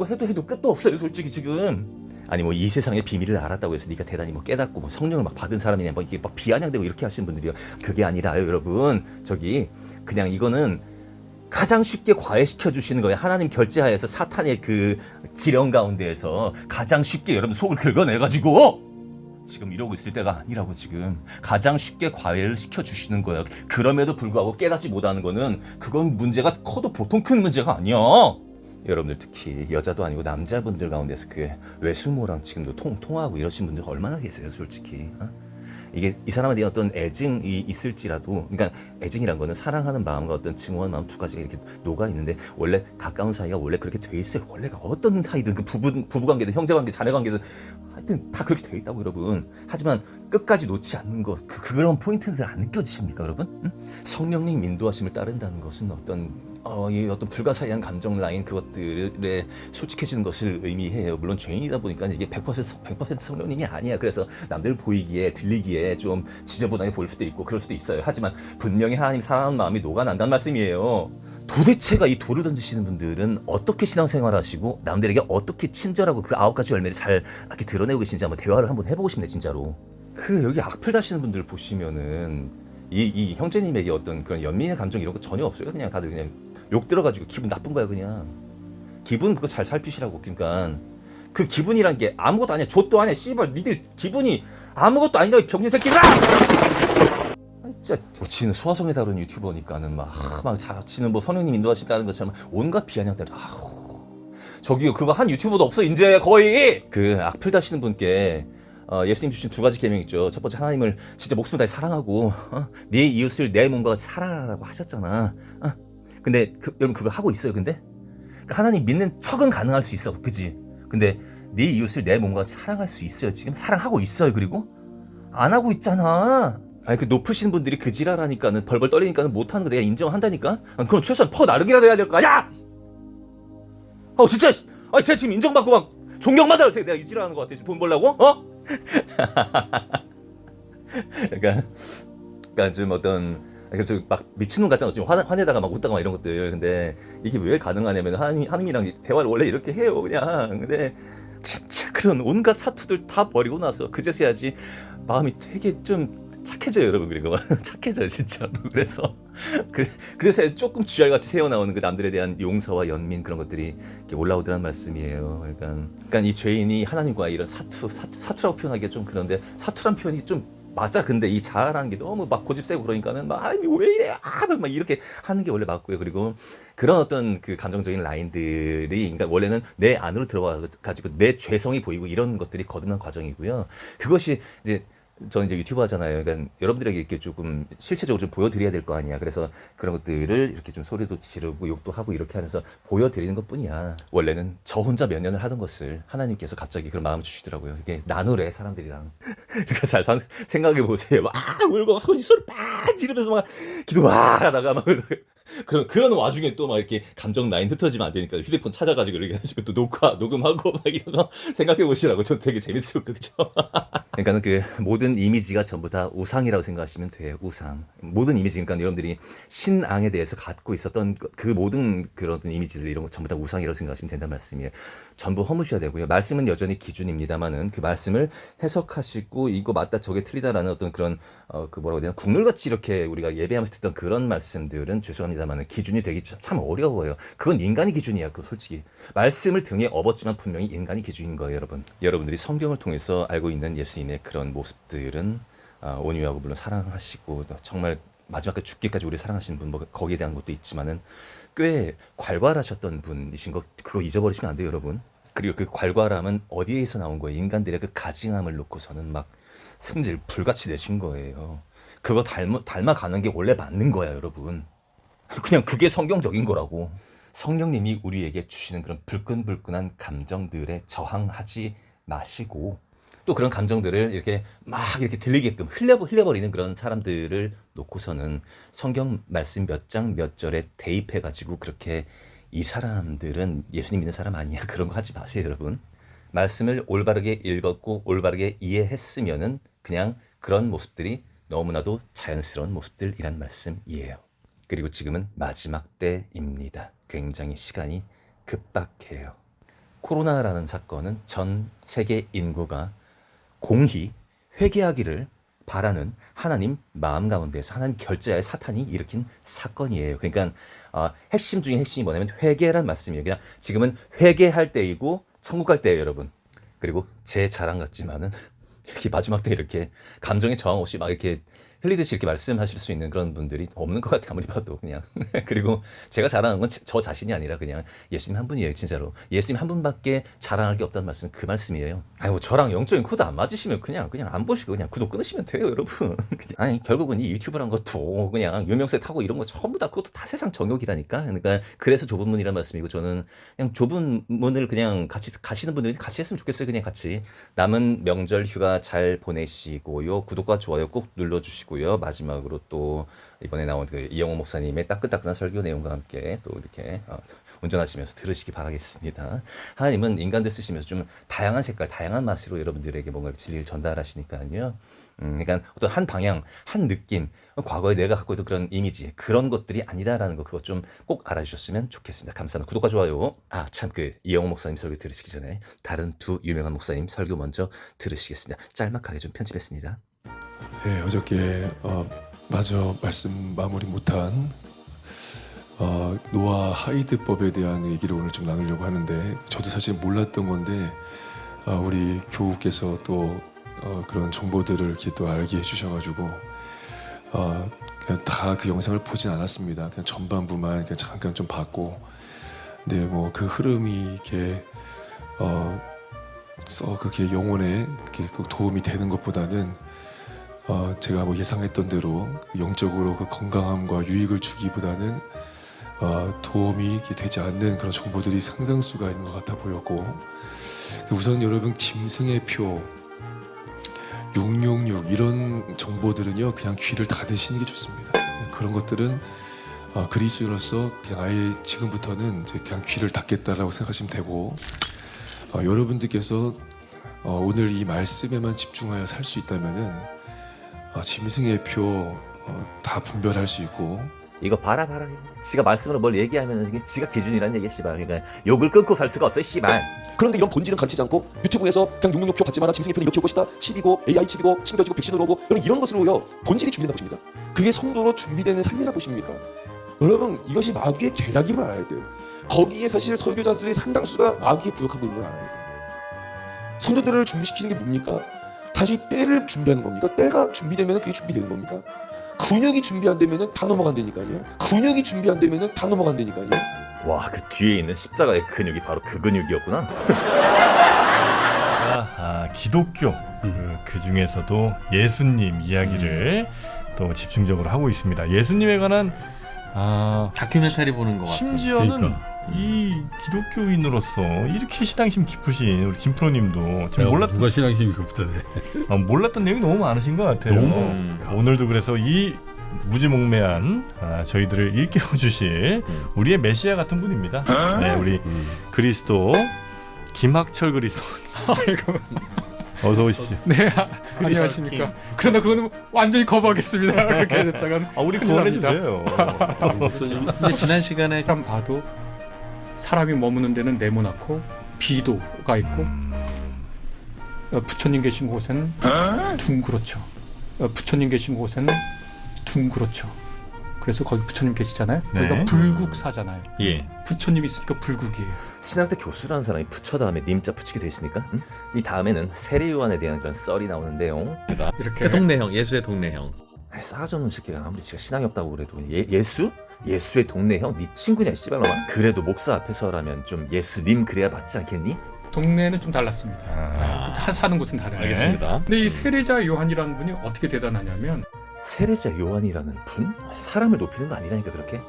해도 끝도 없어요 솔직히 지금. 아니 뭐 이 세상의 비밀을 알았다고 해서 네가 대단히 뭐 깨닫고 뭐 성령을 막 받은 사람이냐 뭐 이게 막 비아냥되고 이렇게 하시는 분들이요. 그게 아니라요 여러분. 저기 그냥 이거는 가장 쉽게 과외시켜 주시는 거예요. 하나님 결제하에서 사탄의 그 지령 가운데에서 가장 쉽게 여러분 속을 긁어내가지고 지금 이러고 있을 때가 아니라고. 지금 가장 쉽게 과외를 시켜주시는 거예요. 그럼에도 불구하고 깨닫지 못하는 거는 그건 문제가 커도 보통 큰 문제가 아니야. 여러분들 특히 여자도 아니고 남자분들 가운데서 그 외숙모랑 지금도 통하고 이러신 분들 얼마나 계세요 솔직히. 이게 이 사람에 대한 어떤 애증이 있을지라도, 그러니까 애증이란 거는 사랑하는 마음과 어떤 증오하는 마음 두 가지가 이렇게 녹아 있는데, 원래 가까운 사이가 원래 그렇게 돼 있어요. 원래가 어떤 사이든 그 부부 관계든 형제 관계, 자매 관계든 하여튼 다 그렇게 돼 있다고 여러분. 하지만 끝까지 놓지 않는 것, 그런 포인트들 안 느껴지십니까 여러분? 응? 성령님 인도하심을 따른다는 것은 이 어떤 불가사의한 감정 라인 그것들에 솔직해지는 것을 의미해요. 물론 죄인이다 보니까 이게 100% 성령님이 아니야. 그래서 남들 보이기에 들리기에 좀 지저분하게 보일 수도 있고 그럴 수도 있어요. 하지만 분명히 하나님 사랑하는 마음이 녹아난다는 말씀이에요. 도대체가 이 돌을 던지시는 분들은 어떻게 신앙생활 하시고 남들에게 어떻게 친절하고 그 9가지 열매를 잘 이렇게 드러내고 계신지 한번 대화를 한번 해보고 싶네 진짜로. 여기 악플 다시는 분들 보시면은 이 형제님에게 어떤 그런 연민의 감정 이런 거 전혀 없어요. 그냥 다들 그냥 욕 들어가지고 기분 나쁜 거야 그냥. 기분 그거 잘 살피시라고. 그러니까 그 기분이란 게 아무것도 아니야. 좆도 아니야. 씨발 니들 기분이 아무것도 아니라 이 병신 새끼들아! 진짜 지는 수화성에 다룬 유튜버니까는 막 자치는 뭐 성령님 인도하신다는 것처럼 온갖 비아냥들. 저기요 그거 한 유튜버도 없어 이제 거의. 그 악플 다시는 분께 예수님 주신 2가지 계명 있죠. 첫 번째 하나님을 진짜 목숨을 다해 사랑하고 네 이웃을 내 몸과 같이 사랑하라고 하셨잖아. 근데 여러분 그거 하고 있어요? 근데 하나님 믿는 척은 가능할 수 있어, 그지? 근데 네 이웃을 내 몸과 같이 사랑할 수 있어요? 지금 사랑하고 있어요? 그리고 안 하고 있잖아. 아니 그 높으신 분들이 그 지랄하니까는 벌벌 떨리니까는 못하는 거 내가 인정한다니까. 그럼 최소한 퍼 나르기라도 해야 될 거 아니야? 진짜. 제가 지금 인정받고 막 존경받아요. 내가 이 지랄하는 거 같아. 지금 돈 벌려고? 약간 좀 어떤 막 미친놈 같잖아. 지금 화내다가 막 웃다가 막 이런 것들. 근데 이게 왜 가능하냐면 하나님이랑 대화를 원래 이렇게 해요 그냥. 근데 진짜 그런 온갖 사투들 다 버리고 나서 그제서야지 마음이 되게 좀 착해져요 여러분. 그리고 착해져요 진짜로. 그래서 조금 쥐알같이 새어나오는 그 남들에 대한 용서와 연민 그런 것들이 이렇게 올라오더란 말씀이에요. 그러니까 이 죄인이 하나님과 이런 사투라고 표현하기가 좀 그런데, 사투란 표현이 좀 맞아. 근데 이 자아라는 게 너무 막 고집 세고 그러니까는 막 왜 이래 막 이렇게 하는 게 원래 맞고요. 그리고 그런 어떤 그 감정적인 라인들이, 그러니까 원래는 내 안으로 들어가 가지고 내 죄성이 보이고 이런 것들이 거듭난 과정이고요. 그것이 이제 저는 이제 유튜브 하잖아요. 그러니까 여러분들에게 이렇게 조금 실체적으로 좀 보여드려야 될 거 아니야. 그래서 그런 것들을 이렇게 좀 소리도 지르고 욕도 하고 이렇게 하면서 보여드리는 것 뿐이야. 원래는 저 혼자 몇 년을 하던 것을 하나님께서 갑자기 그런 마음을 주시더라고요. 이게 나누래 사람들이랑. 그러니까 잘 생각해 보세요. 막 울고 막 소리 빡 지르면서 막 기도 막 하다가 막 그런 와중에 또 막 이렇게 감정 라인 흩어지면 안 되니까 휴대폰 찾아가지고 이렇게 해가지고 또 녹음하고 막 이런 거 생각해 보시라고. 전 되게 재밌어요. 그죠? 그러니까는 그 모든 이미지가 전부 다 우상이라고 생각하시면 돼요. 우상. 모든 이미지, 그러니까 여러분들이 신앙에 대해서 갖고 있었던 그 모든 그런 이미지들 이런 거 전부 다 우상이라고 생각하시면 된다는 말씀이에요. 전부 허무셔야 되고요. 말씀은 여전히 기준입니다만은 그 말씀을 해석하시고 이거 맞다 저게 틀리다라는 어떤 그런 그 뭐라고 해야 되나, 국룰같이 이렇게 우리가 예배하면서 듣던 그런 말씀들은 죄송합니다만은 기준이 되기 참 어려워요. 그건 인간의 기준이야. 그 솔직히 말씀을 등에 업었지만 분명히 인간의 기준인 거예요, 여러분. 여러분들이 성경을 통해서 알고 있는 예수님의 그런 모습들은 온유하고 물론 사랑하시고 정말 마지막까지 죽기까지 우리 사랑하시는 분, 뭐 거기에 대한 것도 있지만은 꽤 괄괄하셨던 분이신 거, 그거 잊어버리시면 안 돼요, 여러분. 그리고 그 괄괄함은 어디에서 나온 거예요? 인간들의 그 가증함을 놓고서는 막 승질 불같이 내신 거예요. 그거 닮아가는 게 원래 맞는 거야, 여러분. 그냥 그게 성경적인 거라고. 성령님이 우리에게 주시는 그런 불끈불끈한 감정들에 저항하지 마시고, 또 그런 감정들을 이렇게 막 이렇게 들리게끔 흘려버리는 그런 사람들을 놓고서는 성경 말씀 몇 장 몇 절에 대입해가지고 그렇게 이 사람들은 예수님 믿는 사람 아니야 그런 거 하지 마세요, 여러분. 말씀을 올바르게 읽었고 올바르게 이해했으면은 그냥 그런 모습들이 너무나도 자연스러운 모습들이란 말씀이에요. 그리고 지금은 마지막 때입니다. 굉장히 시간이 급박해요. 코로나라는 사건은 전 세계 인구가 공히 회개하기를 바라는 하나님 마음 가운데서 하나님 결제하의 사탄이 일으킨 사건이에요. 그러니까 핵심 중에 핵심이 뭐냐면 회개란 말씀이에요. 그냥 지금은 회개할 때이고 천국 갈 때예요, 여러분. 그리고 제 자랑 같지만은 이렇게 마지막 때 이렇게 감정의 저항 없이 막 이렇게 흘리듯이 이렇게 말씀하실 수 있는 그런 분들이 없는 것 같아요. 아무리 봐도 그냥. 그리고 제가 자랑하는 건 저 자신이 아니라 그냥 예수님 한 분이에요. 진짜로. 예수님 한 분밖에 자랑할 게 없다는 말씀은 그 말씀이에요. 아니 뭐 저랑 영적인 코드 안 맞으시면 그냥 안 보시고 그냥 구독 끊으시면 돼요, 여러분. 아니 결국은 이 유튜브란 것도 그냥 유명세 타고 이런 거 전부 다 그것도 다 세상 정욕이라니까. 그러니까 그래서 좁은 문이란 말씀이고 저는 그냥 좁은 문을 그냥 같이 가시는 분들이 같이 했으면 좋겠어요. 그냥 같이. 남은 명절 휴가 잘 보내시고요. 구독과 좋아요 꼭 눌러주시고요. 마지막으로 또 이번에 나온 그 이영호 목사님의 따끈따끈한 설교 내용과 함께 또 이렇게 운전하시면서 들으시기 바라겠습니다. 하나님은 인간들 쓰시면서 좀 다양한 색깔, 다양한 맛으로 여러분들에게 뭔가 진리를 전달하시니까요. 그러니까 어떤 한 방향, 한 느낌, 과거에 내가 갖고 있던 그런 이미지, 그런 것들이 아니다라는 거 그거 좀 꼭 알아주셨으면 좋겠습니다. 감사합니다. 구독과 좋아요. 참 그 이영호 목사님 설교 들으시기 전에 다른 두 유명한 목사님 설교 먼저 들으시겠습니다. 짤막하게 좀 편집했습니다. 네, 어저께 마저 말씀 마무리 못한 노아 하이드법에 대한 얘기를 오늘 좀 나누려고 하는데 저도 사실 몰랐던 건데 우리 교우께서 또 그런 정보들을 이렇게 또 알게 해주셔가지고 그냥 다 그 영상을 보진 않았습니다. 그냥 전반부만 그냥 잠깐 좀 봤고, 근데 뭐 그 흐름이 이렇게 그렇게 영혼에 이렇게 도움이 되는 것보다는 제가 뭐 예상했던 대로 영적으로 그 건강함과 유익을 주기보다는 도움이 되지 않는 그런 정보들이 상당수가 있는 것 같아 보였고, 우선 여러분 짐승의 표 666 이런 정보들은요 그냥 귀를 닫으시는 게 좋습니다. 그런 것들은 그리스도로서 그냥 아예 지금부터는 이제 그냥 귀를 닫겠다라고 생각하시면 되고, 여러분들께서 오늘 이 말씀에만 집중하여 살 수 있다면은 짐승의 표 다 분별할 수 있고. 이거 봐라. 지가 말씀으로 뭘 얘기하면 이게 지가 기준이라는 얘기야, 씨발. 그러니까 욕을 끊고 살 수가 없어, 씨발. 그런데 이런 본질은 가르치지 않고 유튜브에서 그냥 666표 받지 마라, 짐승의 표는 이렇게 올 것이다, 칩이고 AI 칩이고 심겨지고 백신으로 오고 이런 것으로요 본질이 준비된다고 보십니까? 그게 성도로 준비되는 삶이라고 보십니까? 여러분 이것이 마귀의 계략임을 알아야 돼요. 거기에 사실 설교자들의 상당수가 마귀에 부역하고 있는 걸 알아야 돼요. 성도들을 준비시키는 게 뭡니까? 다시 때를 준비하는 겁니까? 때가 준비되면 그게 준비되는 겁니까? 근육이 준비 안 되면 다 넘어간다니까요. 근육이 준비 안 되면 다 넘어간다니까요. 와, 그 뒤에 있는 십자가의 근육이 바로 그 근육이었구나. 기독교 그 중에서도 예수님 이야기를 또 집중적으로 하고 있습니다. 예수님에 관한 다큐멘터리 보는 것 같아요. 심지어는 그러니까. 이 기독교인으로서 이렇게 신앙심 깊으신 우리 김프로님도 지금 몰랐던 누가 신앙심이 급다네. 몰랐던 내용이 너무 많으신 것 같아요. 오늘도 그래서 이 무지몽매한 저희들을 일깨워 주실 우리의 메시아 같은 분입니다. 네, 우리 그리스도 김학철 그리스도. 어서 오십시오. 네, 안녕하십니까. 그러나 그거는 완전히 거부하겠습니다. 그렇게 됐다간 우리 구원해 주세요. 근데 지난 시간에 사람 봐도 사람이 머무는 데는 네모나고 비도가 있고 부처님 계신 곳에는 둥그렇죠. 부처님 계신 곳에는 둥그렇죠. 그래서 거기 부처님 계시잖아요. 네. 거기가 불국사잖아요. 예. 부처님 있으니까 불국이에요. 신학대 교수라는 사람이 부처 다음에 님자 붙이게 돼 있으니까 이 다음에는 세례요한에 대한 그런 썰이 나오는데요. 이렇게 그 동네형, 예수의 동네형. 싸가지 없는 새끼가 아무리 지가 신앙이 없다고 그래도 예수? 예수의 동네 형? 네 친구냐 씨발놈아? 그래도 목사 앞에서라면 좀 예수님 그래야 맞지 않겠니? 동네는 좀 달랐습니다. 사는 곳은 다르네요. 알겠습니다. 근데 이 세례자 요한이라는 분이 어떻게 대단하냐면 세례자 요한이라는 분? 사람을 높이는 거 아니라니까 그렇게?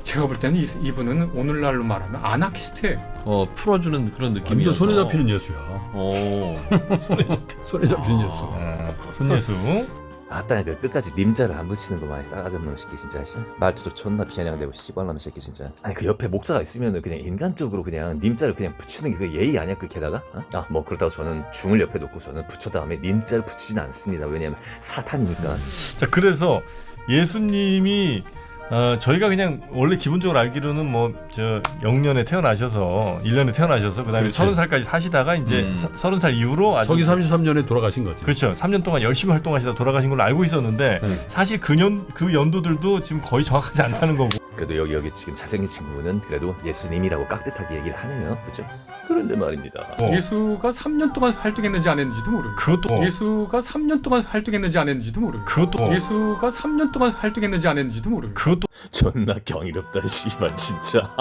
제가 볼 때는 이분은 오늘날로 말하면 아나키스트예요. 풀어주는 그런 느낌이어서. 완전 손에 잡히는 예수야. 오. 손에 잡히는 예수. 손예수. 아따 그 끝까지 님자를 안 붙이는 거 많이 싸가지 없는 새끼 진짜. 말투도 존나 비아냥대고 씨발놈의 새끼 진짜. 아니 그 옆에 목사가 있으면은 그냥 인간적으로 그냥 님자를 그냥 붙이는 게 그 예의 아니야 그 게다가? 뭐 그렇다고 저는 중을 옆에 놓고 저는 부처 다음에 님자를 붙이진 않습니다. 왜냐면 사탄이니까. 자, 그래서 예수님이 저희가 그냥 원래 기본적으로 알기로는 뭐 저 0년에 태어나셔서 1년에 태어나셔서 그다음에 그렇지. 30살까지 사시다가 이제 30살 이후로 아주 서기 33년에 돌아가신 거지. 그렇죠. 3년 동안 열심히 활동하시다 돌아가신 걸로 알고 있었는데 사실 그 연도들도 지금 거의 정확하지 않다는 거고. 그래도 여기 지금 잘생긴 친구는 그래도 예수님이라고 깍듯하게 얘기를 하네요. 그죠? 그런데 말입니다. 예수가 3년 동안 활동했는지 안 했는지도 모르고 그것도 예수가 3년 동안 활동했는지 안 했는지도 모르고 그것도 예수가 3년 동안 활동했는지 안 했는지도 모르고 그것도 존나 경이롭다 씨발 진짜.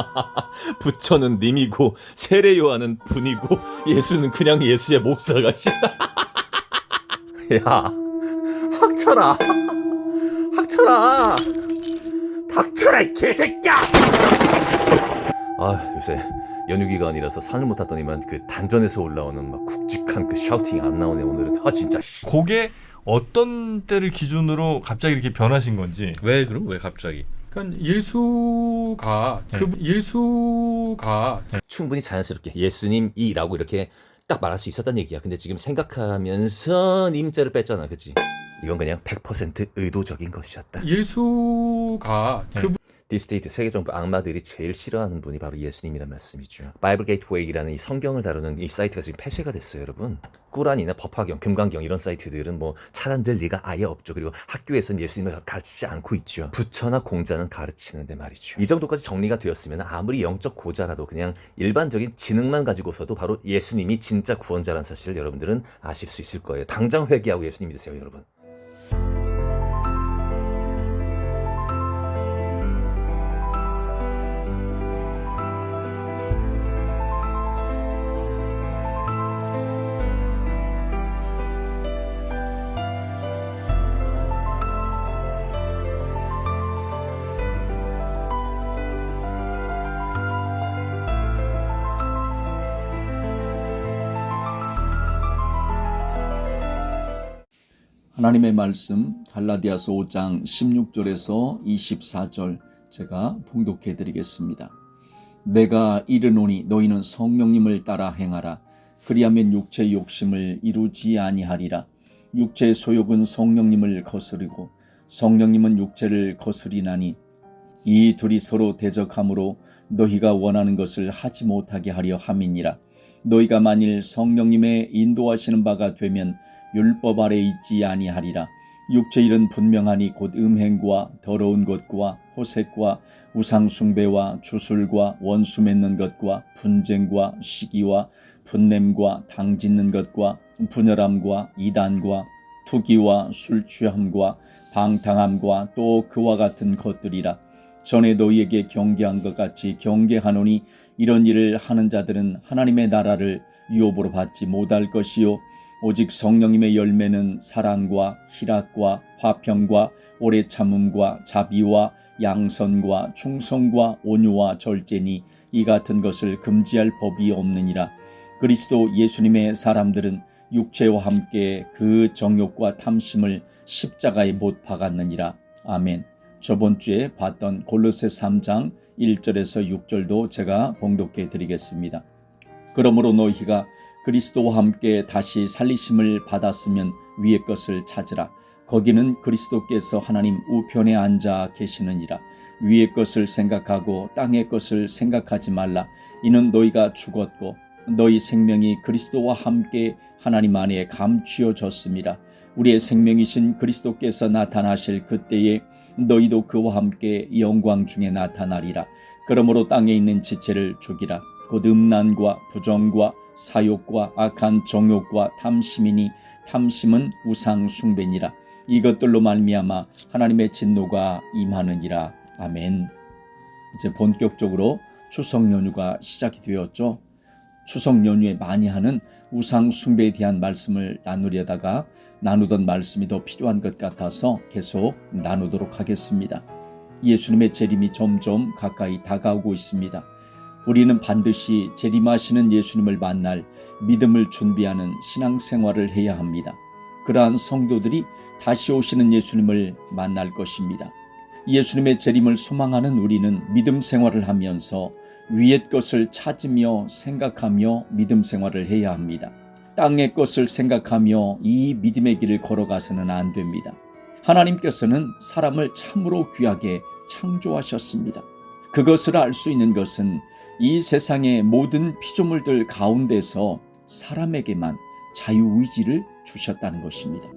부처는 님이고 세례 요한은 분이고 예수는 그냥 예수의 목사가 씨. 야 학철아 닥쳐라 이 개새끼야. 아 요새 연휴 기간이라서 산을 못 탔더니만 그 단전에서 올라오는 막 굵직한 그 샤우팅이 안 나오네 오늘은. 아 진짜 씨. 그게 어떤 때를 기준으로 갑자기 이렇게 변하신 건지. 왜 그럼 왜 갑자기? 그러니까 예수가 충분히 자연스럽게 예수님이라고 이렇게 딱 말할 수 있었단 얘기야. 근데 지금 생각하면서 님자를 뺐잖아, 그치? 이건 그냥 100% 의도적인 것이었다. 예수가 딥스테이트 세계정부 악마들이 제일 싫어하는 분이 바로 예수님이란 말씀이죠. 바이블 게이트웨이라는 이 성경을 다루는 이 사이트가 지금 폐쇄가 됐어요, 여러분. 꾸란이나 법화경, 금강경 이런 사이트들은 뭐 차단될 리가 아예 없죠. 그리고 학교에서는 예수님을 가르치지 않고 있죠. 부처나 공자는 가르치는데 말이죠. 이 정도까지 정리가 되었으면 아무리 영적 고자라도 그냥 일반적인 지능만 가지고서도 바로 예수님이 진짜 구원자라는 사실을 여러분들은 아실 수 있을 거예요. 당장 회개하고 예수님 믿으세요, 여러분. 하나님의 말씀 갈라디아서 5장 16절에서 24절 제가 봉독해 드리겠습니다. 내가 이르노니 너희는 성령님을 따라 행하라. 그리하면 육체의 욕심을 이루지 아니하리라. 육체의 소욕은 성령님을 거스르고 성령님은 육체를 거스리나니 이 둘이 서로 대적함으로 너희가 원하는 것을 하지 못하게 하려 함이니라. 너희가 만일 성령님의 인도하시는 바가 되면 율법 아래 있지 아니하리라. 육체 일은 분명하니 곧 음행과 더러운 것과 호색과 우상숭배와 주술과 원수 맺는 것과 분쟁과 시기와 분냄과 당짓는 것과 분열함과 이단과 투기와 술 취함과 방탕함과 또 그와 같은 것들이라. 전에 너희에게 경계한 것 같이 경계하노니 이런 일을 하는 자들은 하나님의 나라를 유업으로 받지 못할 것이요 오직 성령님의 열매는 사랑과 희락과 화평과 오래 참음과 자비와 양선과 충성과 온유와 절제니 이 같은 것을 금지할 법이 없느니라. 그리스도 예수님의 사람들은 육체와 함께 그 정욕과 탐심을 십자가에 못 박았느니라. 아멘. 저번 주에 봤던 골로새 3장 1절에서 6절도 제가 봉독해 드리겠습니다. 그러므로 너희가 그리스도와 함께 다시 살리심을 받았으면 위의 것을 찾으라. 거기는 그리스도께서 하나님 우편에 앉아 계시느니라. 위의 것을 생각하고 땅의 것을 생각하지 말라. 이는 너희가 죽었고 너희 생명이 그리스도와 함께 하나님 안에 감추어졌습니다. 우리의 생명이신 그리스도께서 나타나실 그때에 너희도 그와 함께 영광 중에 나타나리라. 그러므로 땅에 있는 지체를 죽이라. 곧 음란과 부정과 사욕과 악한 정욕과 탐심이니 탐심은 우상 숭배니라. 이것들로 말미암아 하나님의 진노가 임하느니라. 아멘. 이제 본격적으로 추석 연휴가 시작이 되었죠. 추석 연휴에 많이 하는 우상 숭배에 대한 말씀을 나누려다가 나누던 말씀이 더 필요한 것 같아서 계속 나누도록 하겠습니다. 예수님의 재림이 점점 가까이 다가오고 있습니다. 우리는 반드시 재림하시는 예수님을 만날 믿음을 준비하는 신앙생활을 해야 합니다. 그러한 성도들이 다시 오시는 예수님을 만날 것입니다. 예수님의 재림을 소망하는 우리는 믿음 생활을 하면서 위의 것을 찾으며 생각하며 믿음 생활을 해야 합니다. 땅의 것을 생각하며 이 믿음의 길을 걸어가서는 안 됩니다. 하나님께서는 사람을 참으로 귀하게 창조하셨습니다. 그것을 알 수 있는 것은 이 세상의 모든 피조물들 가운데서 사람에게만 자유의지를 주셨다는 것입니다.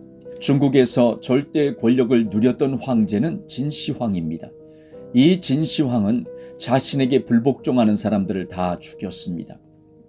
중국에서 절대 권력을 누렸던 황제는 진시황입니다. 이 진시황은 자신에게 불복종하는 사람들을 다 죽였습니다.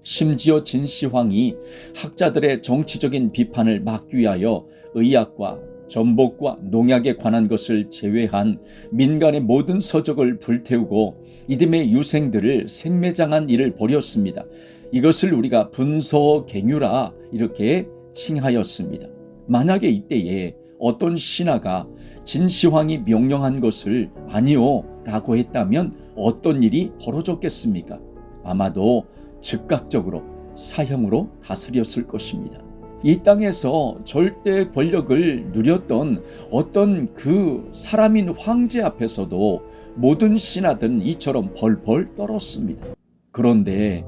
심지어 진시황이 학자들의 정치적인 비판을 막기 위하여 의학과 전복과 농약에 관한 것을 제외한 민간의 모든 서적을 불태우고 이듬해 유생들을 생매장한 일을 벌였습니다. 이것을 우리가 분서갱유라 이렇게 칭하였습니다. 만약에 이때에 어떤 신하가 진시황이 명령한 것을 아니요 라고 했다면 어떤 일이 벌어졌겠습니까? 아마도 즉각적으로 사형으로 다스렸을 것입니다. 이 땅에서 절대 권력을 누렸던 어떤 그 사람인 황제 앞에서도 모든 신하들은 이처럼 벌벌 떨었습니다. 그런데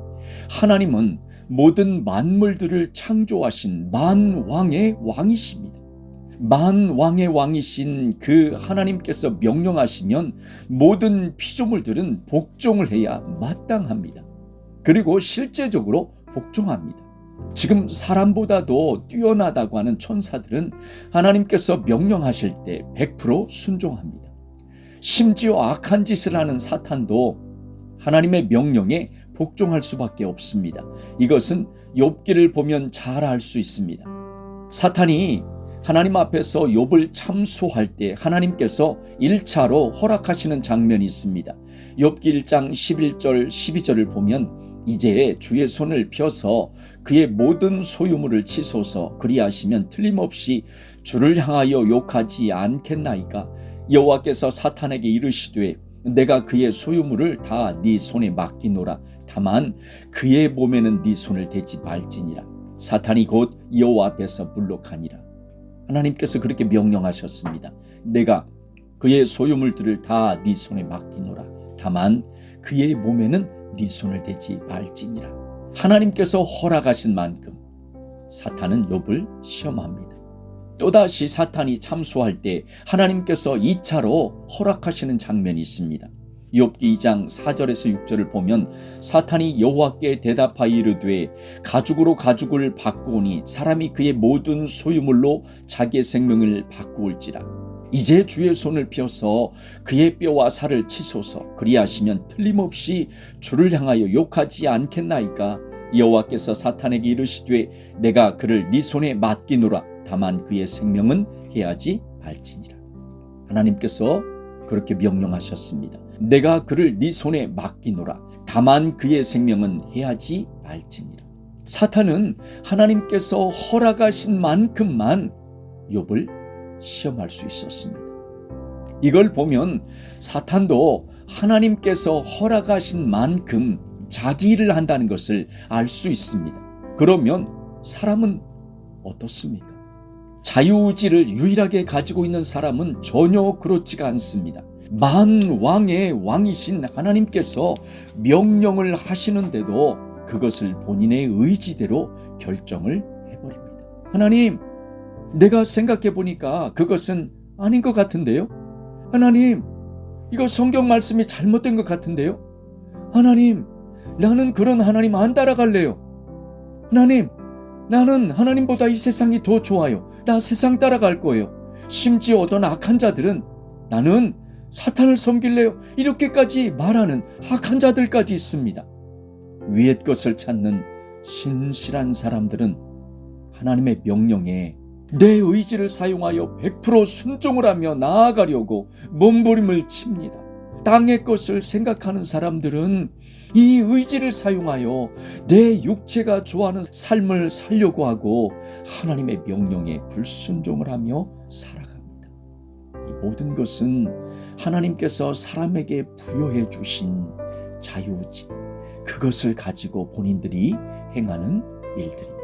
하나님은 모든 만물들을 창조하신 만왕의 왕이십니다. 만왕의 왕이신 그 하나님께서 명령하시면 모든 피조물들은 복종을 해야 마땅합니다. 그리고 실제적으로 복종합니다. 지금 사람보다도 뛰어나다고 하는 천사들은 하나님께서 명령하실 때 100% 순종합니다. 심지어 악한 짓을 하는 사탄도 하나님의 명령에 복종할 수밖에 없습니다. 이것은 욥기를 보면 잘 알 수 있습니다. 사탄이 하나님 앞에서 욥을 참소할 때 하나님께서 1차로 허락하시는 장면이 있습니다. 욥기 1장 11절 12절을 보면 이제 주의 손을 펴서 그의 모든 소유물을 치소서 그리하시면 틀림없이 주를 향하여 욕하지 않겠나이까. 여호와께서 사탄에게 이르시되 내가 그의 소유물을 다 네 손에 맡기노라. 다만 그의 몸에는 네 손을 대지 말지니라. 사탄이 곧 여호와 앞에서 물러가니라. 하나님께서 그렇게 명령하셨습니다. 내가 그의 소유물들을 다 네 손에 맡기노라. 다만 그의 몸에는 네 손을 대지 말지니라. 하나님께서 허락하신 만큼 사탄은 욥을 시험합니다. 또다시 사탄이 참소할 때 하나님께서 2차로 허락하시는 장면이 있습니다. 욥기 2장 4절에서 6절을 보면 사탄이 여호와께 대답하여 이르되 가죽으로 가죽을 바꾸오니 사람이 그의 모든 소유물로 자기의 생명을 바꾸올지라. 이제 주의 손을 펴서 그의 뼈와 살을 치소서 그리하시면 틀림없이 주를 향하여 욕하지 않겠나이까. 여호와께서 사탄에게 이르시되 내가 그를 네 손에 맡기노라. 다만 그의 생명은 해하지 말지니라. 하나님께서 그렇게 명령하셨습니다. 내가 그를 네 손에 맡기노라. 다만 그의 생명은 해하지 말지니라. 사탄은 하나님께서 허락하신 만큼만 욥을 시험할 수 있었습니다. 이걸 보면 사탄도 하나님께서 허락하신 만큼 자기 일을 한다는 것을 알 수 있습니다. 그러면 사람은 어떻습니까? 자유의지를 유일하게 가지고 있는 사람은 전혀 그렇지가 않습니다. 만왕의 왕이신 하나님께서 명령을 하시는데도 그것을 본인의 의지대로 결정을 해버립니다. 하나님, 내가 생각해 보니까 그것은 아닌 것 같은데요? 하나님, 이거 성경 말씀이 잘못된 것 같은데요? 하나님, 나는 그런 하나님 안 따라갈래요. 하나님, 나는 하나님보다 이 세상이 더 좋아요. 나 세상 따라갈 거예요. 심지어 어떤 악한 자들은 나는 사탄을 섬길래요. 이렇게까지 말하는 악한 자들까지 있습니다. 위의 것을 찾는 신실한 사람들은 하나님의 명령에 내 의지를 사용하여 100% 순종을 하며 나아가려고 몸부림을 칩니다. 땅의 것을 생각하는 사람들은 이 의지를 사용하여 내 육체가 좋아하는 삶을 살려고 하고 하나님의 명령에 불순종을 하며 살아갑니다. 이 모든 것은 하나님께서 사람에게 부여해 주신 자유의지, 그것을 가지고 본인들이 행하는 일들입니다.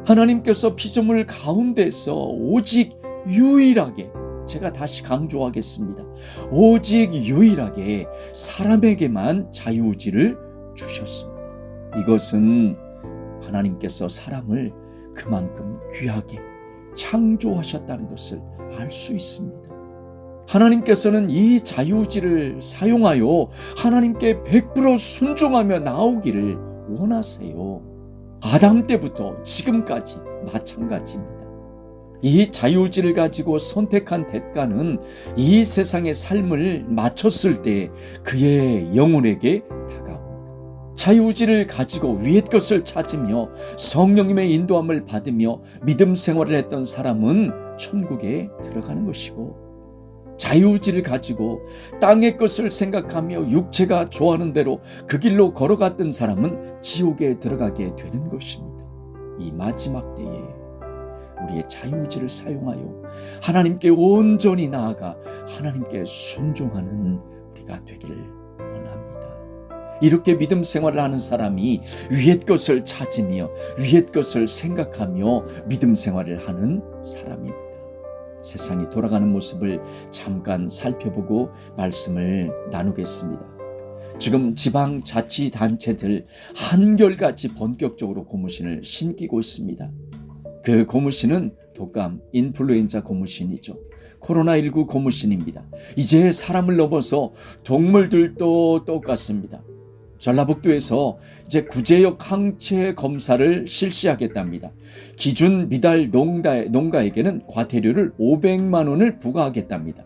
하나님께서 피조물 가운데서 오직 유일하게, 제가 다시 강조하겠습니다. 오직 유일하게 사람에게만 자유의지를 주셨습니다. 이것은 하나님께서 사람을 그만큼 귀하게 창조하셨다는 것을 알 수 있습니다. 하나님께서는 이 자유의지를 사용하여 하나님께 100% 순종하며 나오기를 원하세요. 아담 때부터 지금까지 마찬가지입니다. 이 자유의지를 가지고 선택한 대가는 이 세상의 삶을 마쳤을 때 그의 영혼에게 다가옵니다. 자유의지를 가지고 위의 것을 찾으며 성령님의 인도함을 받으며 믿음 생활을 했던 사람은 천국에 들어가는 것이고, 자유의지를 가지고 땅의 것을 생각하며 육체가 좋아하는 대로 그 길로 걸어갔던 사람은 지옥에 들어가게 되는 것입니다. 이 마지막 때에 우리의 자유의지를 사용하여 하나님께 온전히 나아가 하나님께 순종하는 우리가 되기를 원합니다. 이렇게 믿음 생활을 하는 사람이 위의 것을 찾으며 위의 것을 생각하며 믿음 생활을 하는 사람입니다. 세상이 돌아가는 모습을 잠깐 살펴보고 말씀을 나누겠습니다. 지금 지방자치단체들 한결같이 본격적으로 고무신을 신기고 있습니다. 그 고무신은 독감, 인플루엔자 고무신이죠. 코로나19 고무신입니다. 이제 사람을 넘어서 동물들도 똑같습니다. 전라북도에서 이제 구제역 항체 검사를 실시하겠답니다. 기준 미달 농가에게는 과태료를 500만 원을 부과하겠답니다.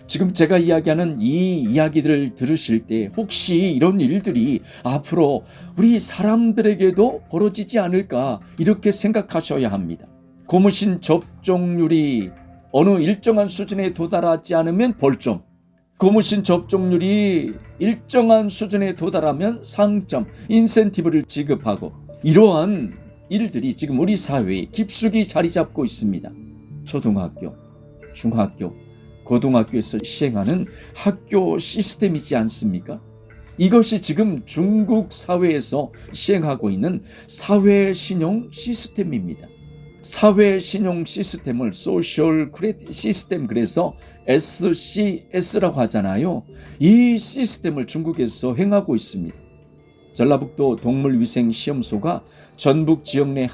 지금 제가 이야기하는 이 이야기들을 들으실 때 혹시 이런 일들이 앞으로 우리 사람들에게도 벌어지지 않을까 이렇게 생각하셔야 합니다. 고무신 접종률이 어느 일정한 수준에 도달하지 않으면 벌점, 고무신 접종률이 일정한 수준에 도달하면 상점, 인센티브를 지급하고, 이러한 일들이 지금 우리 사회에 깊숙이 자리 잡고 있습니다. 초등학교, 중학교, 고등학교에서 시행하는 학교 시스템이지 않습니까? 이것이 지금 중국 사회에서 시행하고 있는 사회신용 시스템입니다. 사회신용 시스템을 소셜 크레딧 시스템, 그래서 SCS라고 하잖아요. 이 시스템을 중국에서 행하고 있습니다. 전라북도 동물위생시험소가 전북 지역 내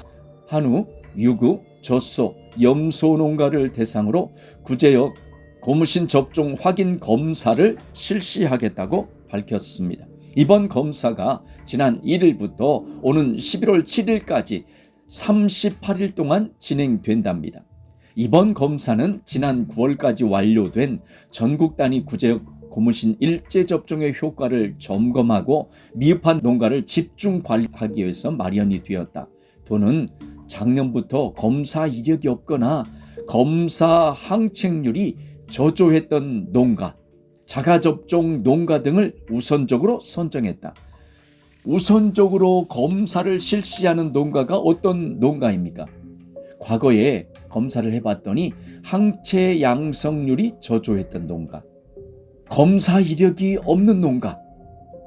한우, 유구, 젖소, 염소 농가를 대상으로 구제역 고무신 접종 확인 검사를 실시하겠다고 밝혔습니다. 이번 검사가 지난 1일부터 오는 11월 7일까지 38일 동안 진행된답니다. 이번 검사는 지난 9월까지 완료된 전국 단위 구제역 고무신 일제 접종의 효과를 점검하고 미흡한 농가를 집중 관리하기 위해서 마련이 되었다. 또는 작년부터 검사 이력이 없거나 검사 항책률이 저조했던 농가, 자가접종 농가 등을 우선적으로 선정했다. 우선적으로 검사를 실시하는 농가가 어떤 농가입니까? 과거에 검사를 해봤더니 항체 양성률이 저조했던 농가, 검사 이력이 없는 농가,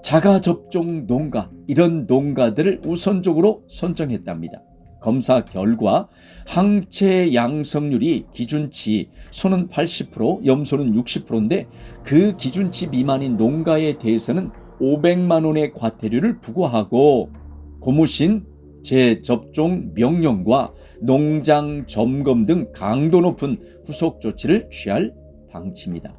자가접종 농가, 이런 농가들을 우선적으로 선정했답니다. 검사 결과 항체 양성률이 기준치, 소는 80%, 염소는 60%인데 그 기준치 미만인 농가에 대해서는 500만 원의 과태료를 부과하고 고무신 재접종 명령과 농장 점검 등 강도 높은 후속 조치를 취할 방침이다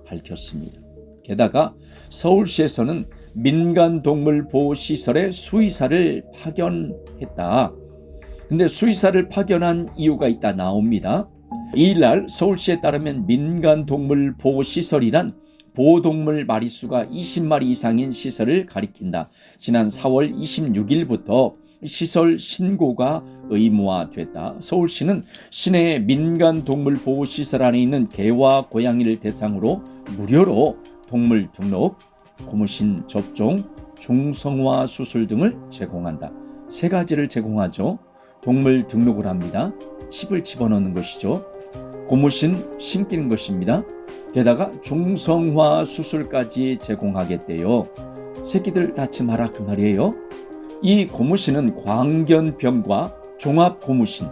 밝혔습니다. 게다가 서울시에서는 민간동물보호시설에 수의사를 파견했다. 근데 수의사를 파견한 이유가 있다 나옵니다. 이날 서울시에 따르면 민간동물보호시설이란 보호동물 마리수가 20마리 이상인 시설을 가리킨다. 지난 4월 26일부터 시설 신고가 의무화됐다. 서울시는 시내 민간동물보호시설 안에 있는 개와 고양이를 대상으로 무료로 동물 등록, 고무신 접종, 중성화 수술 등을 제공한다. 세 가지를 제공하죠. 동물 등록을 합니다. 칩을 집어넣는 것이죠. 고무신 신기는 것입니다. 게다가 중성화 수술까지 제공하겠대요. 새끼들 낳지 마라 그 말이에요. 이 고무신은 광견병과 종합고무신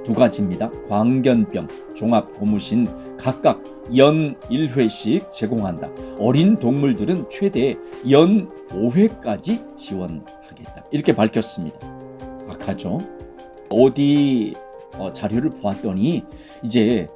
두 가지입니다. 광견병, 종합고무신 각각 연 1회씩 제공한다. 어린 동물들은 최대 연 5회까지 지원하겠다. 이렇게 밝혔습니다. 악하죠. 어디 자료를 보았더니 이제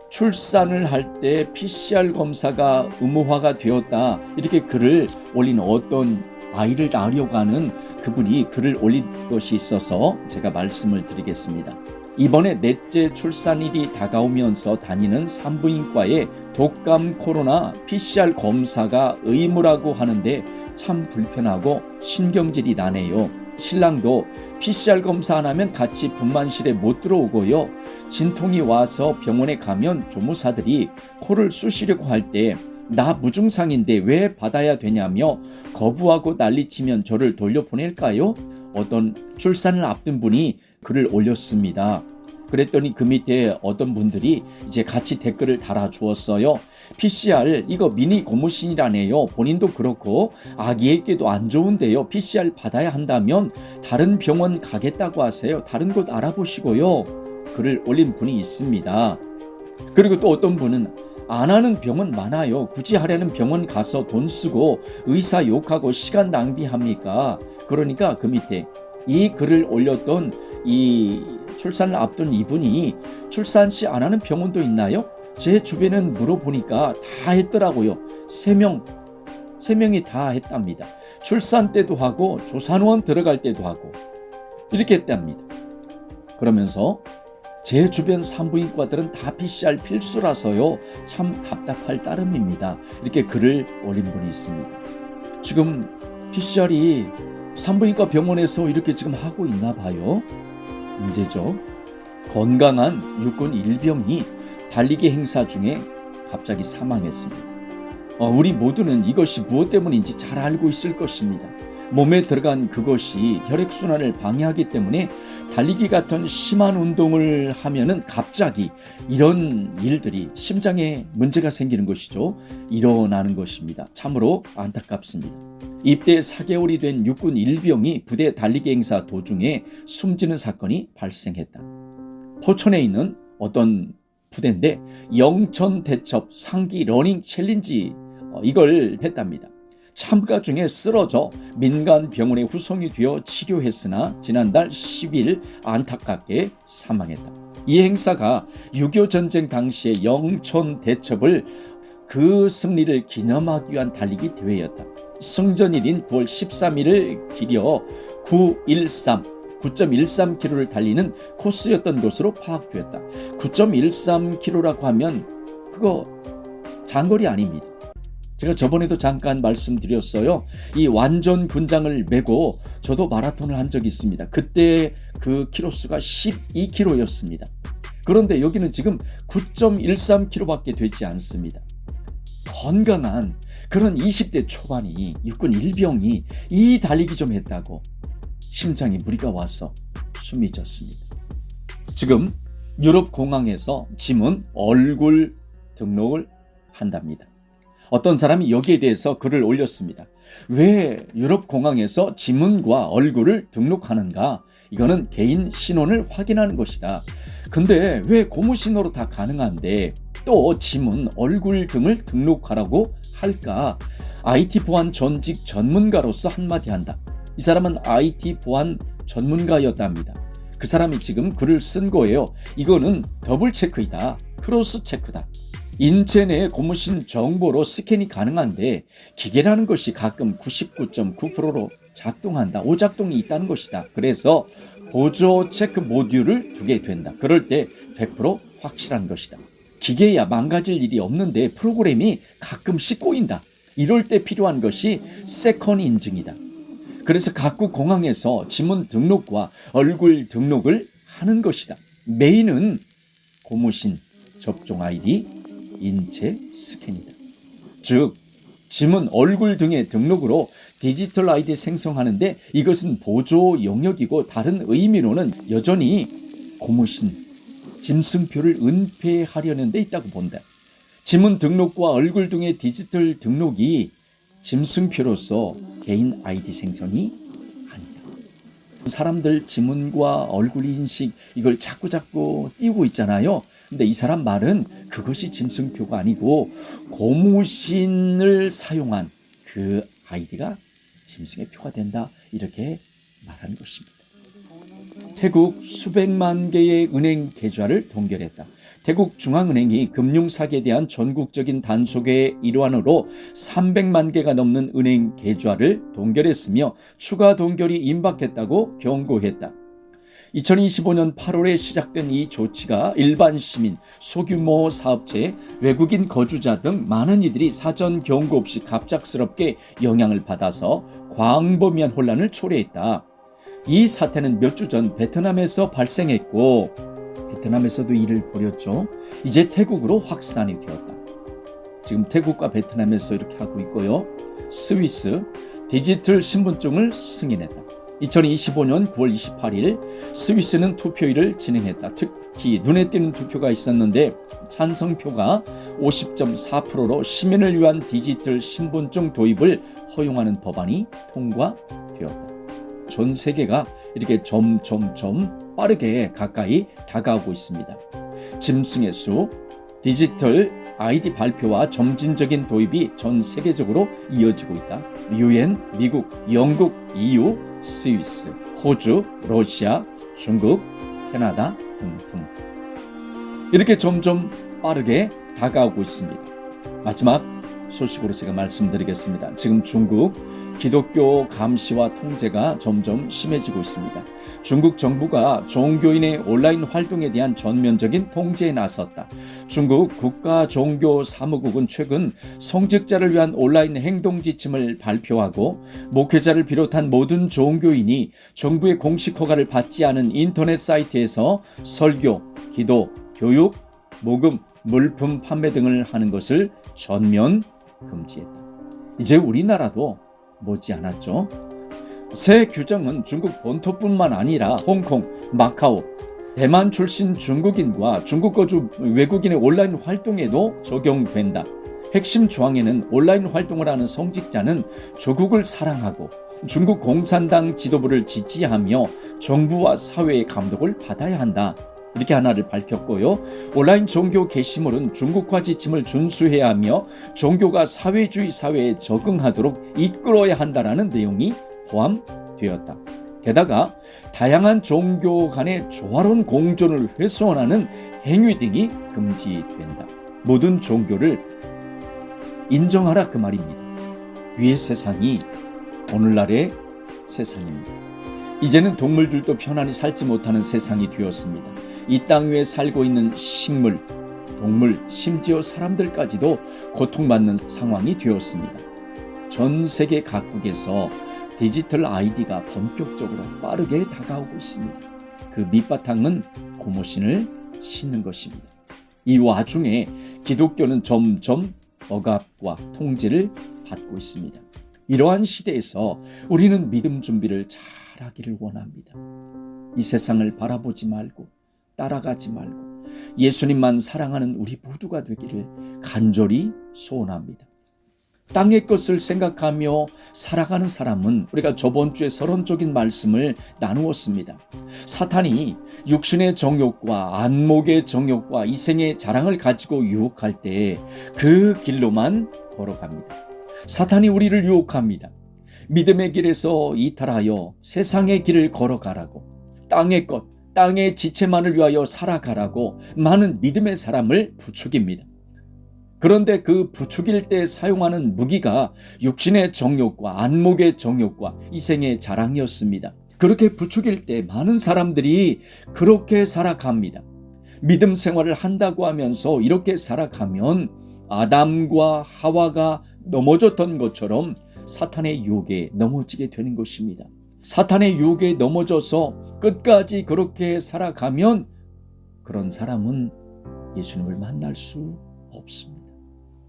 출산을 할 때 PCR 검사가 의무화가 되었다. 이렇게 글을 올린 어떤 아이를 낳으려고 하는 그분이 글을 올린 것이 있어서 제가 말씀을 드리겠습니다. 이번에 넷째 출산일이 다가오면서 다니는 산부인과에 독감 코로나 PCR 검사가 의무라고 하는데 참 불편하고 신경질이 나네요. 신랑도 PCR 검사 안 하면 같이 분만실에 못 들어오고요. 진통이 와서 병원에 가면 조무사들이 코를 쑤시려고 할 때 나 무증상인데 왜 받아야 되냐며 거부하고 난리치면 저를 돌려보낼까요? 어떤 출산을 앞둔 분이 글을 올렸습니다. 그랬더니 그 밑에 어떤 분들이 이제 같이 댓글을 달아주었어요. PCR 이거 미니 고무신이라네요. 본인도 그렇고 아기에게도 안 좋은데요. PCR 받아야 한다면 다른 병원 가겠다고 하세요. 다른 곳 알아보시고요. 글을 올린 분이 있습니다. 그리고 또 어떤 분은 안 하는 병원 많아요. 굳이 하려는 병원 가서 돈 쓰고 의사 욕하고 시간 낭비합니까? 그러니까 그 밑에 이 글을 올렸던 이 출산을 앞둔 이분이 출산 시 안 하는 병원도 있나요? 제 주변은 물어보니까 다 했더라고요. 3명이 다 했답니다. 출산 때도 하고 조산원 들어갈 때도 하고 이렇게 했답니다. 그러면서 제 주변 산부인과들은 다 PCR 필수라서요. 참 답답할 따름입니다. 이렇게 글을 올린 분이 있습니다. 지금 PCR이 산부인과 병원에서 이렇게 지금 하고 있나 봐요. 문제죠. 건강한 육군 일병이 달리기 행사 중에 갑자기 사망했습니다. 우리 모두는 이것이 무엇 때문인지 잘 알고 있을 것입니다. 몸에 들어간 그것이 혈액순환을 방해하기 때문에 달리기 같은 심한 운동을 하면은 갑자기 이런 일들이 심장에 문제가 생기는 것이죠. 일어나는 것입니다. 참으로 안타깝습니다. 입대 4개월이 된 육군 일병이 부대 달리기 행사 도중에 숨지는 사건이 발생했다. 포천에 있는 어떤 부대인데 영천 대첩 상기 러닝 챌린지 이걸 했답니다. 참가 중에 쓰러져 민간 병원에 후송이 되어 치료했으나 지난달 10일 안타깝게 사망했다. 이 행사가 6.25 전쟁 당시의 영천 대첩을 그 승리를 기념하기 위한 달리기 대회였다. 승전일인 9월 13일을 기려 9.13km를 달리는 코스였던 것으로 파악되었다. 9.13km라고 하면 그거 장거리 아닙니다. 제가 저번에도 잠깐 말씀드렸어요. 이 완전 군장을 메고 저도 마라톤을 한 적이 있습니다. 그때 그 키로수가 12km였습니다. 그런데 여기는 지금 9.13km밖에 되지 않습니다. 건강한 그런 20대 초반이 육군 일병이 이 달리기 좀 했다고 심장에 무리가 와서 숨이 졌습니다. 지금 유럽 공항에서 짐은 얼굴 등록을 한답니다. 어떤 사람이 여기에 대해서 글을 올렸습니다. 왜 유럽 공항에서 지문과 얼굴을 등록하는가? 이거는 개인 신원을 확인하는 것이다. 근데 왜 고무신호로 다 가능한데 또 지문, 얼굴 등을 등록하라고 할까? IT 보안 전직 전문가로서 한마디 한다. 이 사람은 IT 보안 전문가였답니다. 그 사람이 지금 글을 쓴 거예요. 이거는 더블 체크이다. 크로스 체크다. 인체 내 고무신 정보로 스캔이 가능한데 기계라는 것이 가끔 99.9%로 작동한다. 오작동이 있다는 것이다. 그래서 보조 체크 모듈을 두게 된다. 그럴 때 100% 확실한 것이다. 기계야 망가질 일이 없는데 프로그램이 가끔씩 꼬인다. 이럴 때 필요한 것이 세컨 인증이다. 그래서 각국 공항에서 지문 등록과 얼굴 등록을 하는 것이다. 메인은 고무신, 접종 아이디, 인체 스캔이다. 즉 지문, 얼굴 등의 등록으로 디지털 아이디 생성하는데 이것은 보조 영역이고 다른 의미로는 여전히 고무신, 짐승표를 은폐하려는 데 있다고 본다. 지문 등록과 얼굴 등의 디지털 등록이 짐승표로서 개인 아이디 생성이 아니다. 사람들 지문과 얼굴 인식 이걸 자꾸 띄우고 있잖아요. 근데 이 사람 말은 그것이 짐승표가 아니고 고무신을 사용한 그 아이디가 짐승의 표가 된다. 이렇게 말하는 것입니다. 태국 수백만 개의 은행 계좌를 동결했다. 태국 중앙은행이 금융사기에 대한 전국적인 단속의 일환으로 300만 개가 넘는 은행 계좌를 동결했으며 추가 동결이 임박했다고 경고했다. 2025년 8월에 시작된 이 조치가 일반 시민, 소규모 사업체, 외국인 거주자 등 많은 이들이 사전 경고 없이 갑작스럽게 영향을 받아서 광범위한 혼란을 초래했다. 이 사태는 몇 주 전 베트남에서 발생했고 베트남에서도 이를 벌였죠. 이제 태국으로 확산이 되었다. 지금 태국과 베트남에서 이렇게 하고 있고요. 스위스 디지털 신분증을 승인했다. 2025년 9월 28일 스위스는 투표일을 진행했다. 특히 눈에 띄는 투표가 있었는데 찬성표가 50.4%로 시민을 위한 디지털 신분증 도입을 허용하는 법안이 통과되었다. 전 세계가 이렇게 점점점 빠르게 가까이 다가오고 있습니다. 짐승의 수, 디지털 아이디 발표와 점진적인 도입이 전 세계적으로 이어지고 있다. UN, 미국, 영국, EU, 스위스, 호주, 러시아, 중국, 캐나다 등등. 이렇게 점점 빠르게 다가오고 있습니다. 마지막 소식으로 제가 말씀드리겠습니다. 지금 중국 기독교 감시와 통제가 점점 심해지고 있습니다. 중국 정부가 종교인의 온라인 활동에 대한 전면적인 통제에 나섰다. 중국 국가종교사무국은 최근 성직자를 위한 온라인 행동 지침을 발표하고 목회자를 비롯한 모든 종교인이 정부의 공식 허가를 받지 않은 인터넷 사이트에서 설교, 기도, 교육, 모금, 물품 판매 등을 하는 것을 전면 금지했다. 이제 우리나라도 못지않았죠. 새 규정은 중국 본토뿐만 아니라 홍콩, 마카오, 대만 출신 중국인과 중국 거주 외국인의 온라인 활동에도 적용된다. 핵심 조항에는 온라인 활동을 하는 성직자는 조국을 사랑하고 중국 공산당 지도부를 지지하며 정부와 사회의 감독을 받아야 한다. 이렇게 하나를 밝혔고요. 온라인 종교 게시물은 중국화 지침을 준수해야 하며 종교가 사회주의 사회에 적응하도록 이끌어야 한다라는 내용이 포함되었다. 게다가 다양한 종교 간의 조화로운 공존을 훼손하는 행위 등이 금지된다. 모든 종교를 인정하라 그 말입니다. 위의 세상이 오늘날의 세상입니다. 이제는 동물들도 편안히 살지 못하는 세상이 되었습니다. 이 땅 위에 살고 있는 식물, 동물, 심지어 사람들까지도 고통받는 상황이 되었습니다. 전 세계 각국에서 디지털 아이디가 본격적으로 빠르게 다가오고 있습니다. 그 밑바탕은 고무신을 신는 것입니다. 이 와중에 기독교는 점점 억압과 통제를 받고 있습니다. 이러한 시대에서 우리는 믿음 준비를 잘하기를 원합니다. 이 세상을 바라보지 말고 따라가지 말고 예수님만 사랑하는 우리 모두가 되기를 간절히 소원합니다. 땅의 것을 생각하며 살아가는 사람은 우리가 저번 주에 서론적인 말씀을 나누었습니다. 사탄이 육신의 정욕과 안목의 정욕과 이생의 자랑을 가지고 유혹할 때 그 길로만 걸어갑니다. 사탄이 우리를 유혹합니다. 믿음의 길에서 이탈하여 세상의 길을 걸어가라고, 땅의 것, 땅의 지체만을 위하여 살아가라고 많은 믿음의 사람을 부추깁니다. 그런데 그 부추길 때 사용하는 무기가 육신의 정욕과 안목의 정욕과 이생의 자랑이었습니다. 그렇게 부추길 때 많은 사람들이 그렇게 살아갑니다. 믿음 생활을 한다고 하면서 이렇게 살아가면 아담과 하와가 넘어졌던 것처럼 사탄의 유혹에 넘어지게 되는 것입니다. 사탄의 유혹에 넘어져서 끝까지 그렇게 살아가면 그런 사람은 예수님을 만날 수 없습니다.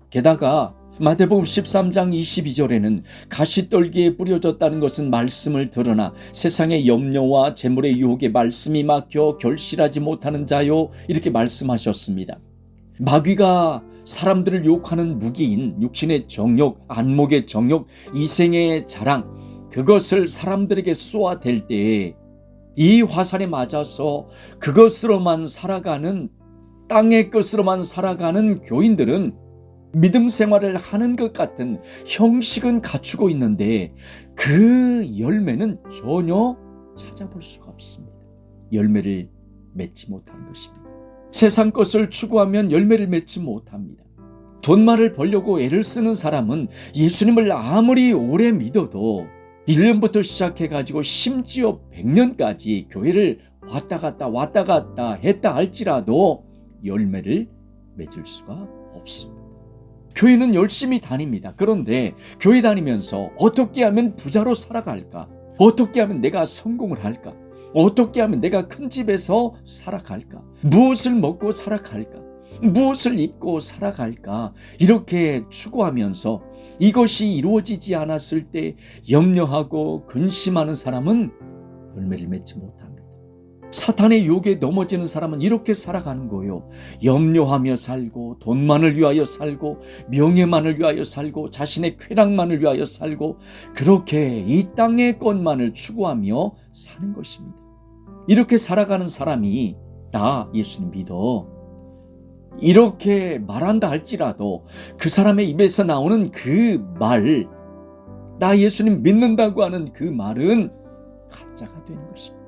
게다가 마태복음 13장 22절에는 가시떨기에 뿌려졌다는 것은 말씀을 들으나 세상의 염려와 재물의 유혹에 말씀이 막혀 결실하지 못하는 자요, 이렇게 말씀하셨습니다. 마귀가 사람들을 유혹하는 무기인 육신의 정욕, 안목의 정욕, 이생의 자랑, 그것을 사람들에게 쏘아댈 때 이 화살에 맞아서 그것으로만 살아가는, 땅의 것으로만 살아가는 교인들은 믿음 생활을 하는 것 같은 형식은 갖추고 있는데 그 열매는 전혀 찾아볼 수가 없습니다. 열매를 맺지 못하는 것입니다. 세상 것을 추구하면 열매를 맺지 못합니다. 돈만을 벌려고 애를 쓰는 사람은 예수님을 아무리 오래 믿어도 1년부터 시작해가지고 심지어 100년까지 교회를 왔다 갔다 했다 할지라도 열매를 맺을 수가 없습니다. 교회는 열심히 다닙니다. 그런데 교회 다니면서 어떻게 하면 부자로 살아갈까? 어떻게 하면 내가 성공을 할까? 어떻게 하면 내가 큰 집에서 살아갈까? 무엇을 먹고 살아갈까? 무엇을 입고 살아갈까? 이렇게 추구하면서 이것이 이루어지지 않았을 때 염려하고 근심하는 사람은 열매를 맺지 못합니다. 사탄의 유혹에 넘어지는 사람은 이렇게 살아가는 거예요. 염려하며 살고, 돈만을 위하여 살고, 명예만을 위하여 살고, 자신의 쾌락만을 위하여 살고, 그렇게 이 땅의 것만을 추구하며 사는 것입니다. 이렇게 살아가는 사람이 나 예수님 믿어 이렇게 말한다 할지라도 그 사람의 입에서 나오는 그 말, 나 예수님 믿는다고 하는 그 말은 가짜가 되는 것입니다.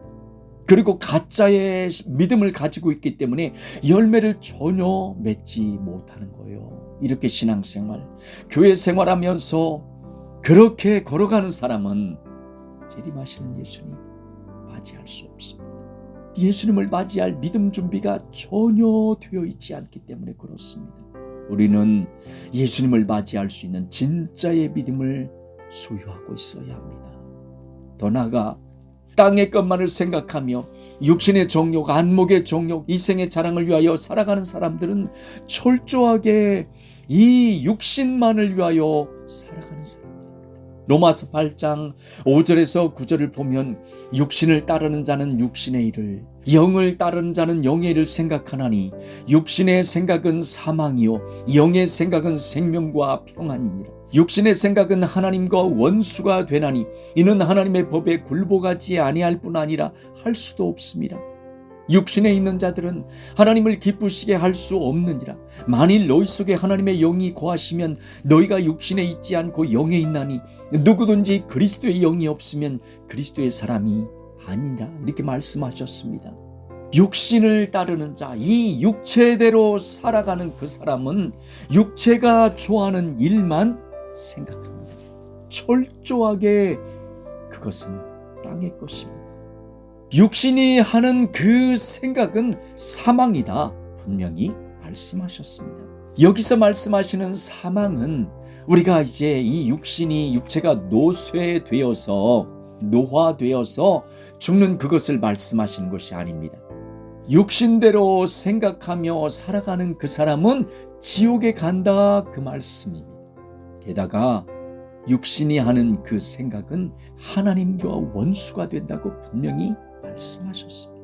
그리고 가짜의 믿음을 가지고 있기 때문에 열매를 전혀 맺지 못하는 거예요. 이렇게 신앙생활, 교회 생활하면서 그렇게 걸어가는 사람은 재림하시는 예수님 맞이할 수 없습니다. 예수님을 맞이할 믿음 준비가 전혀 되어 있지 않기 때문에 그렇습니다. 우리는 예수님을 맞이할 수 있는 진짜의 믿음을 소유하고 있어야 합니다. 더 나아가 땅의 것만을 생각하며 육신의 정욕, 안목의 정욕, 이생의 자랑을 위하여 살아가는 사람들은 철저하게 이 육신만을 위하여 살아가는 사람들입니다. 로마서 8장 5절에서 9절을 보면 육신을 따르는 자는 육신의 일을, 영을 따르는 자는 영의 일을 생각하나니 육신의 생각은 사망이요 영의 생각은 생명과 평안이니라. 육신의 생각은 하나님과 원수가 되나니 이는 하나님의 법에 굴복하지 아니할 뿐 아니라 할 수도 없습니다. 육신에 있는 자들은 하나님을 기쁘시게 할 수 없느니라. 만일 너희 속에 하나님의 영이 거하시면 너희가 육신에 있지 않고 영에 있나니 누구든지 그리스도의 영이 없으면 그리스도의 사람이 아니라. 이렇게 말씀하셨습니다. 육신을 따르는 자, 이 육체대로 살아가는 그 사람은 육체가 좋아하는 일만 생각합니다. 철저하게 그것은 땅의 것입니다. 육신이 하는 그 생각은 사망이다. 분명히 말씀하셨습니다. 여기서 말씀하시는 사망은 우리가 이제 이 육체가 노화되어서 죽는 그것을 말씀하시는 것이 아닙니다. 육신대로 생각하며 살아가는 그 사람은 지옥에 간다, 그 말씀입니다. 게다가 육신이 하는 그 생각은 하나님과 원수가 된다고 분명히 말씀하셨습니다.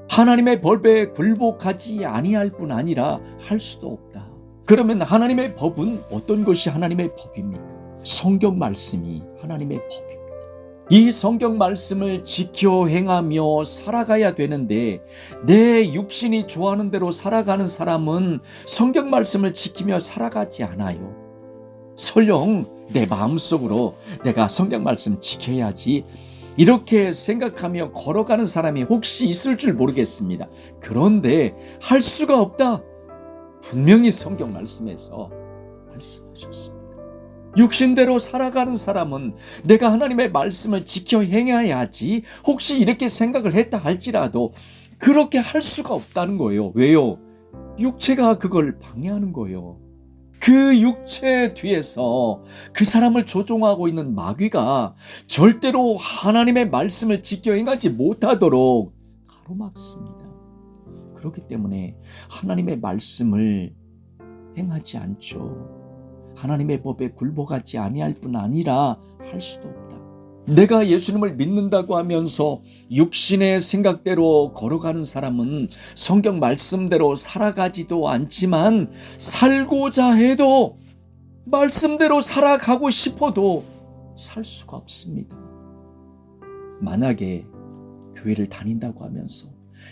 하나님의 법에 굴복하지 아니할 뿐 아니라 할 수도 없다. 그러면 하나님의 법은 어떤 것이 하나님의 법입니까? 성경 말씀이 하나님의 법입니다. 이 성경 말씀을 지켜 행하며 살아가야 되는데 내 육신이 좋아하는 대로 살아가는 사람은 성경 말씀을 지키며 살아가지 않아요. 설령 내 마음속으로 내가 성경 말씀 지켜야지 이렇게 생각하며 걸어가는 사람이 혹시 있을 줄 모르겠습니다. 그런데 할 수가 없다. 분명히 성경 말씀에서 말씀하셨습니다. 육신대로 살아가는 사람은 내가 하나님의 말씀을 지켜 행해야지 혹시 이렇게 생각을 했다 할지라도 그렇게 할 수가 없다는 거예요. 왜요? 육체가 그걸 방해하는 거예요. 그 육체 뒤에서 그 사람을 조종하고 있는 마귀가 절대로 하나님의 말씀을 지켜 행하지 못하도록 가로막습니다. 그렇기 때문에 하나님의 말씀을 행하지 않죠. 하나님의 법에 굴복하지 아니할 뿐 아니라 할 수도 없다. 내가 예수님을 믿는다고 하면서 육신의 생각대로 걸어가는 사람은 성경 말씀대로 살아가지도 않지만 살고자 해도 말씀대로 살아가고 싶어도 살 수가 없습니다. 만약에 교회를 다닌다고 하면서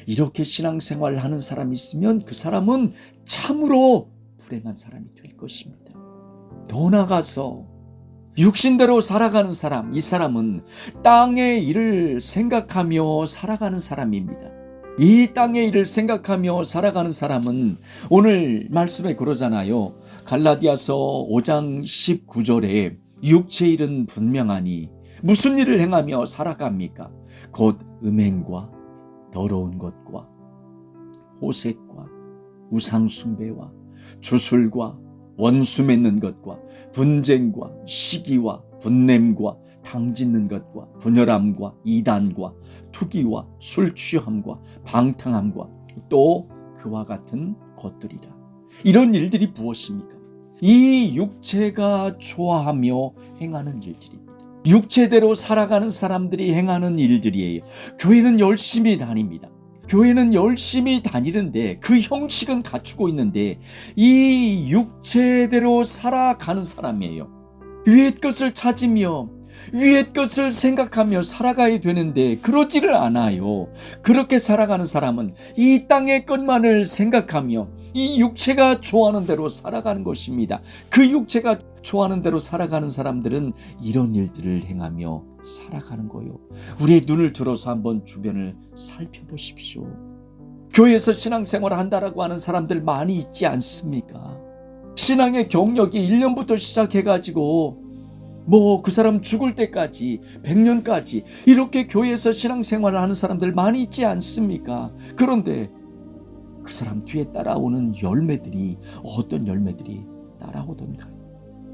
이렇게 신앙생활을 하는 사람이 있으면 그 사람은 참으로 불행한 사람이 될 것입니다. 더 나아가서 육신대로 살아가는 사람, 이 사람은 땅의 일을 생각하며 살아가는 사람입니다. 이 땅의 일을 생각하며 살아가는 사람은 오늘 말씀에 그러잖아요. 갈라디아서 5장 19절에 육체 일은 분명하니 무슨 일을 행하며 살아갑니까? 곧 음행과 더러운 것과 호색과 우상숭배와 주술과 원수 맺는 것과 분쟁과 시기와 분냄과 당짓는 것과 분열함과 이단과 투기와 술 취함과 방탕함과 또 그와 같은 것들이라. 이런 일들이 무엇입니까? 이 육체가 좋아하며 행하는 일들입니다. 육체대로 살아가는 사람들이 행하는 일들이에요. 교회는 열심히 다닙니다. 교회는 열심히 다니는데 그 형식은 갖추고 있는데 이 육체대로 살아가는 사람이에요. 위의 것을 찾으며 위의 것을 생각하며 살아가야 되는데 그러지를 않아요. 그렇게 살아가는 사람은 이 땅의 것만을 생각하며 이 육체가 좋아하는 대로 살아가는 것입니다. 그 육체가 좋아하는 대로 살아가는 사람들은 이런 일들을 행하며 살아가는 거예요. 우리의 눈을 들어서 한번 주변을 살펴보십시오. 교회에서 신앙생활을 한다라고 하는 사람들 많이 있지 않습니까? 신앙의 경력이 1년부터 시작해가지고 그 사람 죽을 때까지 100년까지 이렇게 교회에서 신앙생활을 하는 사람들 많이 있지 않습니까? 그런데 그 사람 뒤에 따라오는 열매들이 어떤 열매들이 따라오던가요?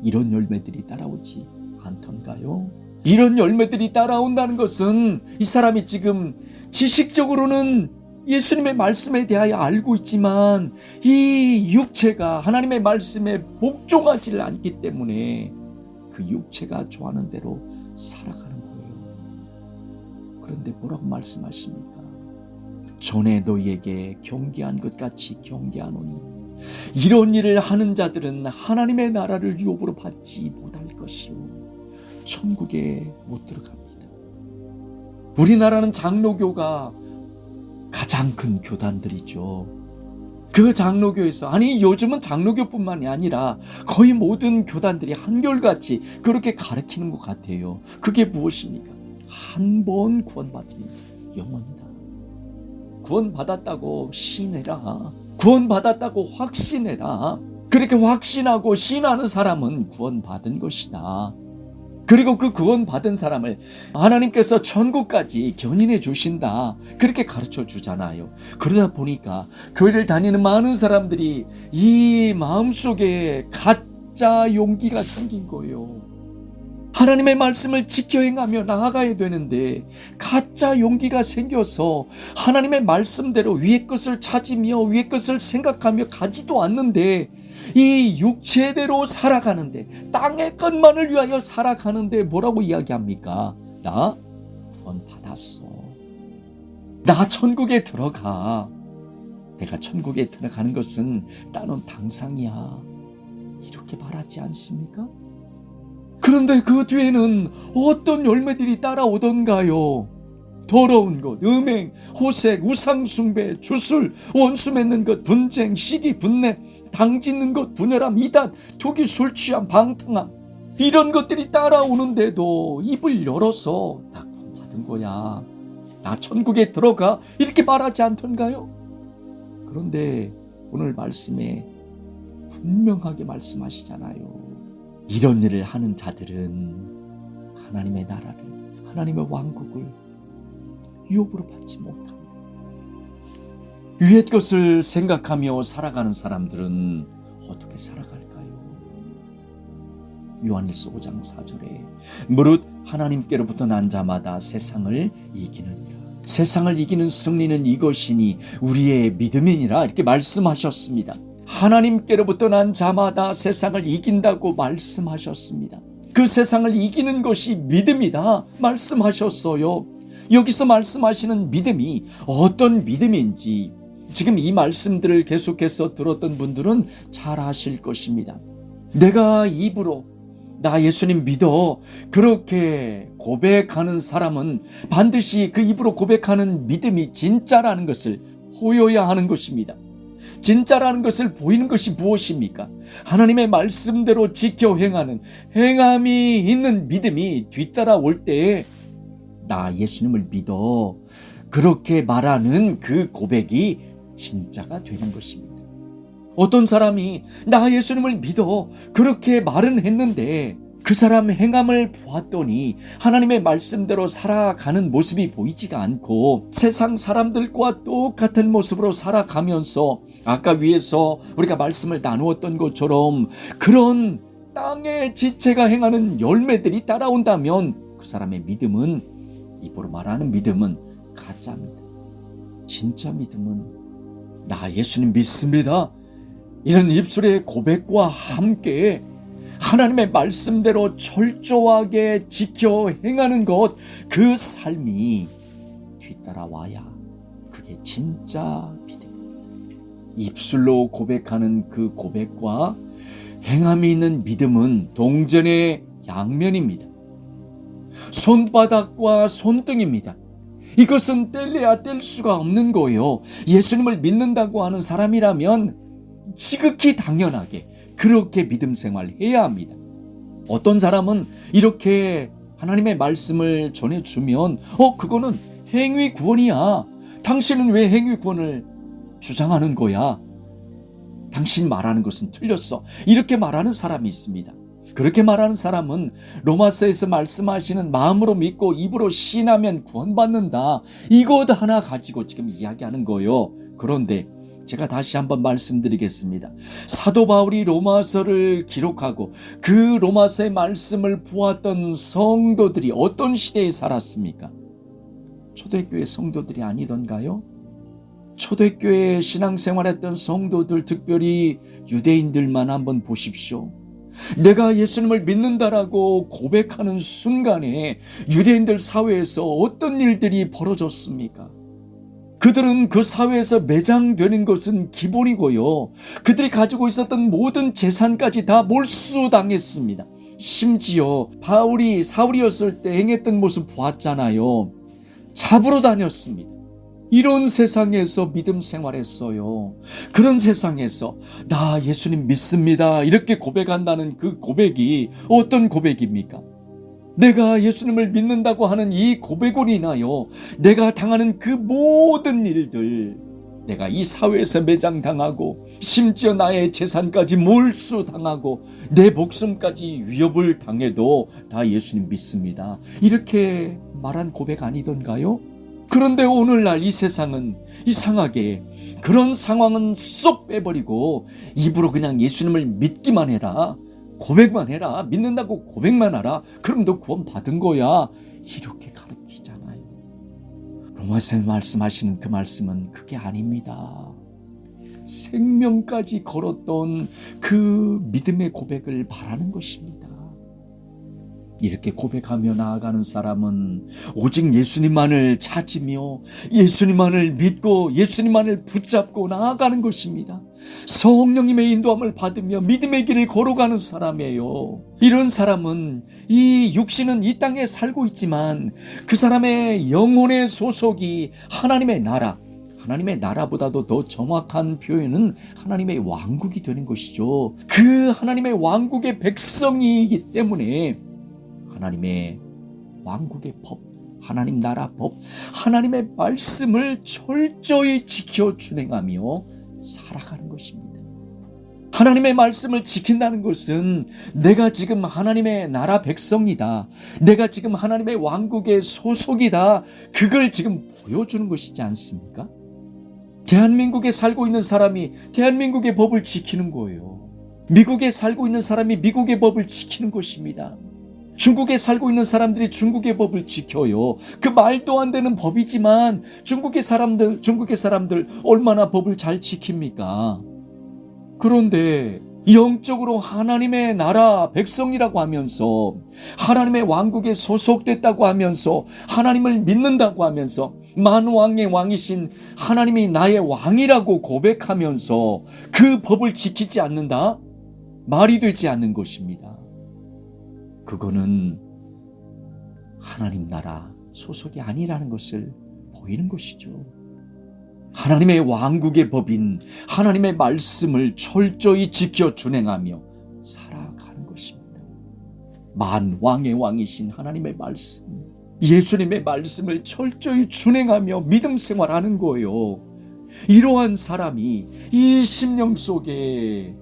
이런 열매들이 따라오지 않던가요? 이런 열매들이 따라온다는 것은 이 사람이 지금 지식적으로는 예수님의 말씀에 대하여 알고 있지만 이 육체가 하나님의 말씀에 복종하지 않기 때문에 그 육체가 좋아하는 대로 살아가는 거예요. 그런데 뭐라고 말씀하십니까? 전에 너희에게 경계한 것 같이 경계하노니 이런 일을 하는 자들은 하나님의 나라를 유업으로 받지 못할 것이요 천국에 못 들어갑니다. 우리나라는 장로교가 가장 큰 교단들이죠. 그 장로교에서 요즘은 장로교뿐만이 아니라 거의 모든 교단들이 한결같이 그렇게 가르치는 것 같아요. 그게 무엇입니까? 한 번 구원받으니 영원이다. 구원받았다고 시인해라. 구원받았다고 확신해라. 그렇게 확신하고 신하는 사람은 구원받은 것이다. 그리고 그 구원받은 사람을 하나님께서 천국까지 견인해 주신다. 그렇게 가르쳐 주잖아요. 그러다 보니까 교회를 다니는 많은 사람들이 이 마음속에 가짜 용기가 생긴 거예요. 하나님의 말씀을 지켜 행하며 나아가야 되는데 가짜 용기가 생겨서 하나님의 말씀대로 위의 것을 찾으며 위의 것을 생각하며 가지도 않는데 이 육체대로 살아가는데 땅의 것만을 위하여 살아가는데 뭐라고 이야기합니까? 나 구원 받았어. 나 천국에 들어가. 내가 천국에 들어가는 것은 따놓은 당상이야. 이렇게 말하지 않습니까? 그런데 그 뒤에는 어떤 열매들이 따라오던가요? 더러운 것, 음행, 호색, 우상숭배, 주술, 원수 맺는 것, 분쟁, 시기, 분냄, 당짓는 것, 분열함, 이단, 투기, 술 취함, 방탕함 이런 것들이 따라오는데도 입을 열어서 나 구원 받은 거야. 나 천국에 들어가 이렇게 말하지 않던가요? 그런데 오늘 말씀에 분명하게 말씀하시잖아요. 이런 일을 하는 자들은 하나님의 나라를, 하나님의 왕국을 유업으로 받지 못합니다. 위의 것을 생각하며 살아가는 사람들은 어떻게 살아갈까요? 요한일서 5장 4절에 무릇 하나님께로부터 난 자마다 세상을 이기느니라. 세상을 이기는 승리는 이것이니 우리의 믿음이니라 이렇게 말씀하셨습니다. 하나님께로부터 난 자마다 세상을 이긴다고 말씀하셨습니다. 그 세상을 이기는 것이 믿음이다 말씀하셨어요. 여기서 말씀하시는 믿음이 어떤 믿음인지 지금 이 말씀들을 계속해서 들었던 분들은 잘 아실 것입니다. 내가 입으로 나 예수님 믿어 그렇게 고백하는 사람은 반드시 그 입으로 고백하는 믿음이 진짜라는 것을 보여야 하는 것입니다. 진짜라는 것을 보이는 것이 무엇입니까? 하나님의 말씀대로 지켜 행하는 행함이 있는 믿음이 뒤따라올 때에 나 예수님을 믿어 그렇게 말하는 그 고백이 진짜가 되는 것입니다. 어떤 사람이 나 예수님을 믿어 그렇게 말은 했는데 그 사람 행함을 보았더니 하나님의 말씀대로 살아가는 모습이 보이지가 않고 세상 사람들과 똑같은 모습으로 살아가면서 아까 위에서 우리가 말씀을 나누었던 것처럼 그런 땅의 지체가 행하는 열매들이 따라온다면 그 사람의 믿음은, 입으로 말하는 믿음은 가짜입니다. 진짜 믿음은 나 예수님 믿습니다, 이런 입술의 고백과 함께 하나님의 말씀대로 철저하게 지켜 행하는 것, 그 삶이 뒤따라와야 그게 진짜 믿음입니다. 입술로 고백하는 그 고백과 행함이 있는 믿음은 동전의 양면입니다. 손바닥과 손등입니다. 이것은 뗄래야 뗄 수가 없는 거예요. 예수님을 믿는다고 하는 사람이라면 지극히 당연하게 그렇게 믿음 생활해야 합니다. 어떤 사람은 이렇게 하나님의 말씀을 전해주면 그거는 행위 구원이야. 당신은 왜 행위 구원을 주장하는 거야? 당신 말하는 것은 틀렸어. 이렇게 말하는 사람이 있습니다. 그렇게 말하는 사람은 로마서에서 말씀하시는 마음으로 믿고 입으로 시인하면 구원받는다, 이것 하나 가지고 지금 이야기하는 거예요. 그런데 제가 다시 한번 말씀드리겠습니다. 사도 바울이 로마서를 기록하고 그 로마서의 말씀을 보았던 성도들이 어떤 시대에 살았습니까? 초대교회 성도들이 아니던가요? 초대교회 신앙생활했던 성도들, 특별히 유대인들만 한번 보십시오. 내가 예수님을 믿는다라고 고백하는 순간에 유대인들 사회에서 어떤 일들이 벌어졌습니까? 그들은 그 사회에서 매장되는 것은 기본이고요. 그들이 가지고 있었던 모든 재산까지 다 몰수당했습니다. 심지어 바울이 사울이었을 때 행했던 모습 보았잖아요. 잡으러 다녔습니다. 이런 세상에서 믿음 생활했어요. 그런 세상에서 나 예수님 믿습니다, 이렇게 고백한다는 그 고백이 어떤 고백입니까? 내가 예수님을 믿는다고 하는 이 고백으로 인하여 내가 당하는 그 모든 일들, 내가 이 사회에서 매장당하고 심지어 나의 재산까지 몰수당하고 내 목숨까지 위협을 당해도 다 예수님 믿습니다, 이렇게 말한 고백 아니던가요? 그런데 오늘날 이 세상은 이상하게 그런 상황은 쏙 빼버리고 입으로 그냥 예수님을 믿기만 해라, 고백만 해라, 믿는다고 고백만 하라, 그럼 너 구원 받은 거야, 이렇게 가르치잖아요. 로마서에 말씀하시는 그 말씀은 그게 아닙니다. 생명까지 걸었던 그 믿음의 고백을 바라는 것입니다. 이렇게 고백하며 나아가는 사람은 오직 예수님만을 찾으며 예수님만을 믿고 예수님만을 붙잡고 나아가는 것입니다. 성령님의 인도함을 받으며 믿음의 길을 걸어가는 사람이에요. 이런 사람은 이 육신은 이 땅에 살고 있지만 그 사람의 영혼의 소속이 하나님의 나라, 하나님의 나라보다도 더 정확한 표현은 하나님의 왕국이 되는 것이죠. 그 하나님의 왕국의 백성이기 때문에 하나님의 왕국의 법, 하나님 나라 법, 하나님의 말씀을 철저히 지켜 준행하며 살아가는 것입니다. 하나님의 말씀을 지킨다는 것은 내가 지금 하나님의 나라 백성이다, 내가 지금 하나님의 왕국의 소속이다, 그걸 지금 보여주는 것이지 않습니까? 대한민국에 살고 있는 사람이 대한민국의 법을 지키는 거예요. 미국에 살고 있는 사람이 미국의 법을 지키는 것입니다. 중국에 살고 있는 사람들이 중국의 법을 지켜요. 그 말도 안 되는 법이지만 중국의 사람들 얼마나 법을 잘 지킵니까? 그런데 영적으로 하나님의 나라 백성이라고 하면서 하나님의 왕국에 소속됐다고 하면서 하나님을 믿는다고 하면서 만왕의 왕이신 하나님이 나의 왕이라고 고백하면서 그 법을 지키지 않는다? 말이 되지 않는 것입니다. 그거는 하나님 나라 소속이 아니라는 것을 보이는 것이죠. 하나님의 왕국의 법인 하나님의 말씀을 철저히 지켜 준행하며 살아가는 것입니다. 만왕의 왕이신 하나님의 말씀, 예수님의 말씀을 철저히 준행하며 믿음 생활하는 거예요. 이러한 사람이 이 심령 속에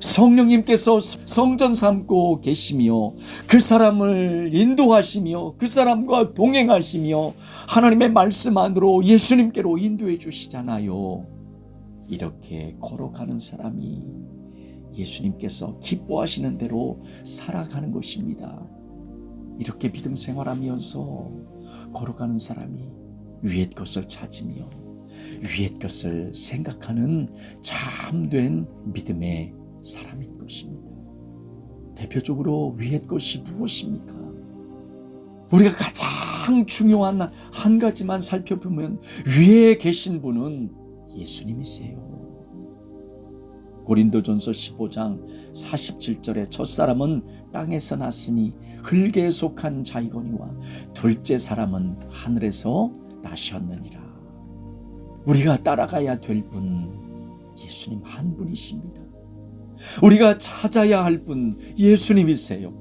성령님께서 성전 삼고 계시며 그 사람을 인도하시며 그 사람과 동행하시며 하나님의 말씀 안으로 예수님께로 인도해 주시잖아요. 이렇게 걸어가는 사람이 예수님께서 기뻐하시는 대로 살아가는 것입니다. 이렇게 믿음 생활하면서 걸어가는 사람이 위의 것을 찾으며 위의 것을 생각하는 참된 믿음의 사람인 것입니다. 대표적으로 위의 것이 무엇입니까? 우리가 가장 중요한 한 가지만 살펴보면 위에 계신 분은 예수님이세요. 고린도전서 15장 47절에 첫사람은 땅에서 났으니 흙에 속한 자이거니와 둘째 사람은 하늘에서 나셨느니라. 우리가 따라가야 될 분 예수님 한 분이십니다. 우리가 찾아야 할 분 예수님이세요.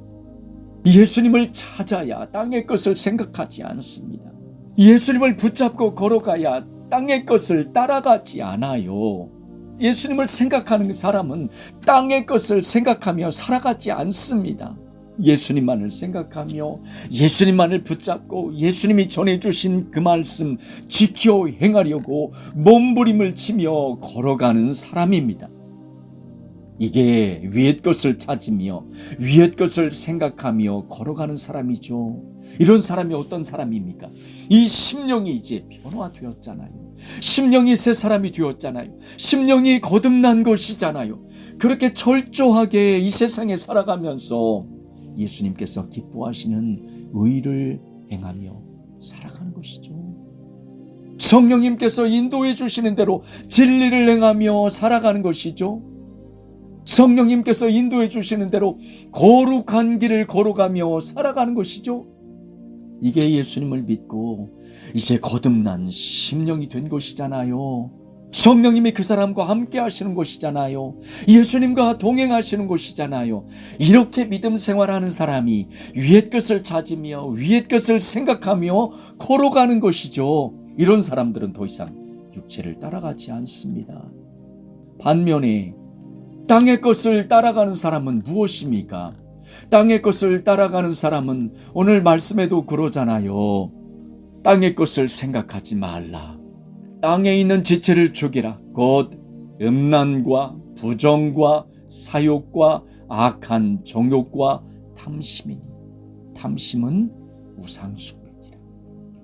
예수님을 찾아야 땅의 것을 생각하지 않습니다. 예수님을 붙잡고 걸어가야 땅의 것을 따라가지 않아요. 예수님을 생각하는 사람은 땅의 것을 생각하며 살아가지 않습니다. 예수님만을 생각하며 예수님만을 붙잡고 예수님이 전해주신 그 말씀 지켜 행하려고 몸부림을 치며 걸어가는 사람입니다. 이게 위의 것을 찾으며 위의 것을 생각하며 걸어가는 사람이죠. 이런 사람이 어떤 사람입니까? 이 심령이 이제 변화되었잖아요. 심령이 새 사람이 되었잖아요. 심령이 거듭난 것이잖아요. 그렇게 철저하게 이 세상에 살아가면서 예수님께서 기뻐하시는 의를 행하며 살아가는 것이죠. 성령님께서 인도해 주시는 대로 진리를 행하며 살아가는 것이죠. 성령님께서 인도해 주시는 대로 거룩한 길을 걸어가며 살아가는 것이죠. 이게 예수님을 믿고 이제 거듭난 심령이 된 것이잖아요. 성령님이 그 사람과 함께 하시는 것이잖아요. 예수님과 동행하시는 것이잖아요. 이렇게 믿음 생활하는 사람이 위의 것을 찾으며 위의 것을 생각하며 걸어가는 것이죠. 이런 사람들은 더 이상 육체를 따라가지 않습니다. 반면에 땅의 것을 따라가는 사람은 무엇입니까? 땅의 것을 따라가는 사람은 오늘 말씀에도 그러잖아요. 땅의 것을 생각하지 말라. 땅에 있는 지체를 죽이라. 곧 음란과 부정과 사욕과 악한 정욕과 탐심이니. 탐심은 우상숭배니라.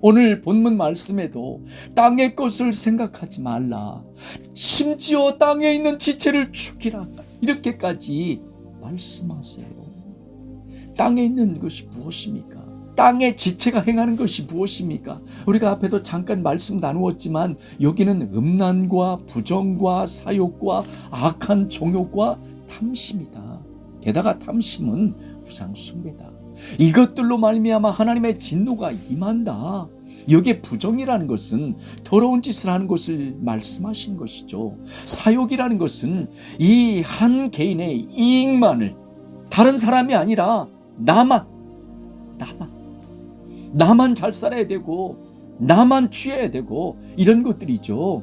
오늘 본문 말씀에도 땅의 것을 생각하지 말라. 심지어 땅에 있는 지체를 죽이라. 이렇게까지 말씀하세요. 땅에 있는 것이 무엇입니까? 땅의 지체가 행하는 것이 무엇입니까? 우리가 앞에도 잠깐 말씀 나누었지만 여기는 음란과 부정과 사욕과 악한 정욕과 탐심이다. 게다가 탐심은 우상숭배다. 이것들로 말미암아 하나님의 진노가 임한다. 여기에 부정이라는 것은 더러운 짓을 하는 것을 말씀하신 것이죠. 사욕이라는 것은 이 한 개인의 이익만을, 다른 사람이 아니라 나만 잘 살아야 되고 나만 취해야 되고 이런 것들이죠.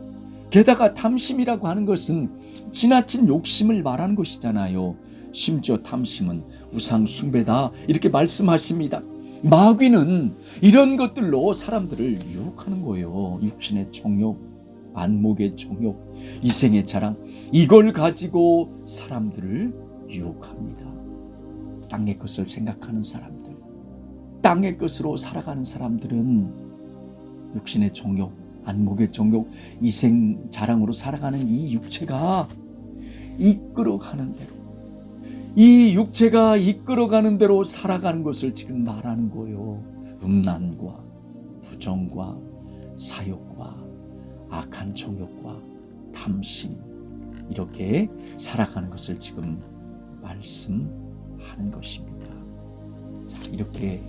게다가 탐심이라고 하는 것은 지나친 욕심을 말하는 것이잖아요. 심지어 탐심은 우상 숭배다 이렇게 말씀하십니다. 마귀는 이런 것들로 사람들을 유혹하는 거예요. 육신의 정욕, 안목의 정욕, 이생의 자랑, 이걸 가지고 사람들을 유혹합니다. 땅의 것을 생각하는 사람들, 땅의 것으로 살아가는 사람들은 육신의 정욕, 안목의 정욕, 이생 자랑으로 살아가는 이 육체가 이끌어가는 대로, 이 육체가 이끌어가는 대로 살아가는 것을 지금 말하는 거예요. 음란과 부정과 사욕과 악한 정욕과 탐심, 이렇게 살아가는 것을 지금 말씀하는 것입니다. 자, 이렇게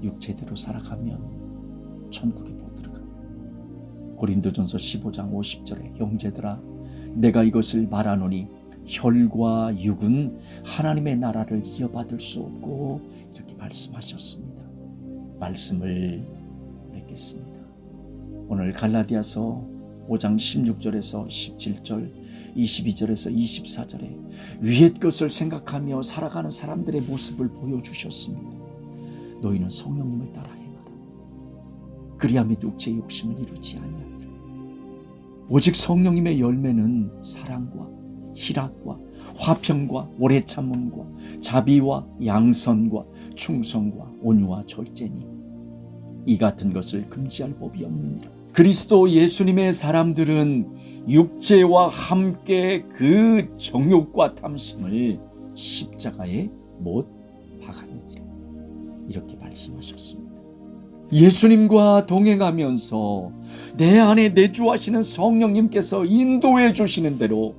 육체대로 살아가면 천국에 못 들어갑니다. 고린도전서 15장 50절에 형제들아 내가 이것을 말하노니 혈과 육은 하나님의 나라를 이어받을 수 없고 이렇게 말씀하셨습니다. 말씀을 맺겠습니다. 오늘 갈라디아서 5장 16절에서 17절, 22절에서 24절에 위의 것을 생각하며 살아가는 사람들의 모습을 보여주셨습니다. 너희는 성령님을 따라 행하라. 그리하면 육체의 욕심을 이루지 아니하리라. 오직 성령님의 열매는 사랑과 희락과 화평과 오래 참음과 자비와 양선과 충성과 온유와 절제니 이 같은 것을 금지할 법이 없느니라. 그리스도 예수님의 사람들은 육체와 함께 그 정욕과 탐심을 십자가에 못 박았느니라. 이렇게 말씀하셨습니다. 예수님과 동행하면서 내 안에 내주하시는 성령님께서 인도해 주시는 대로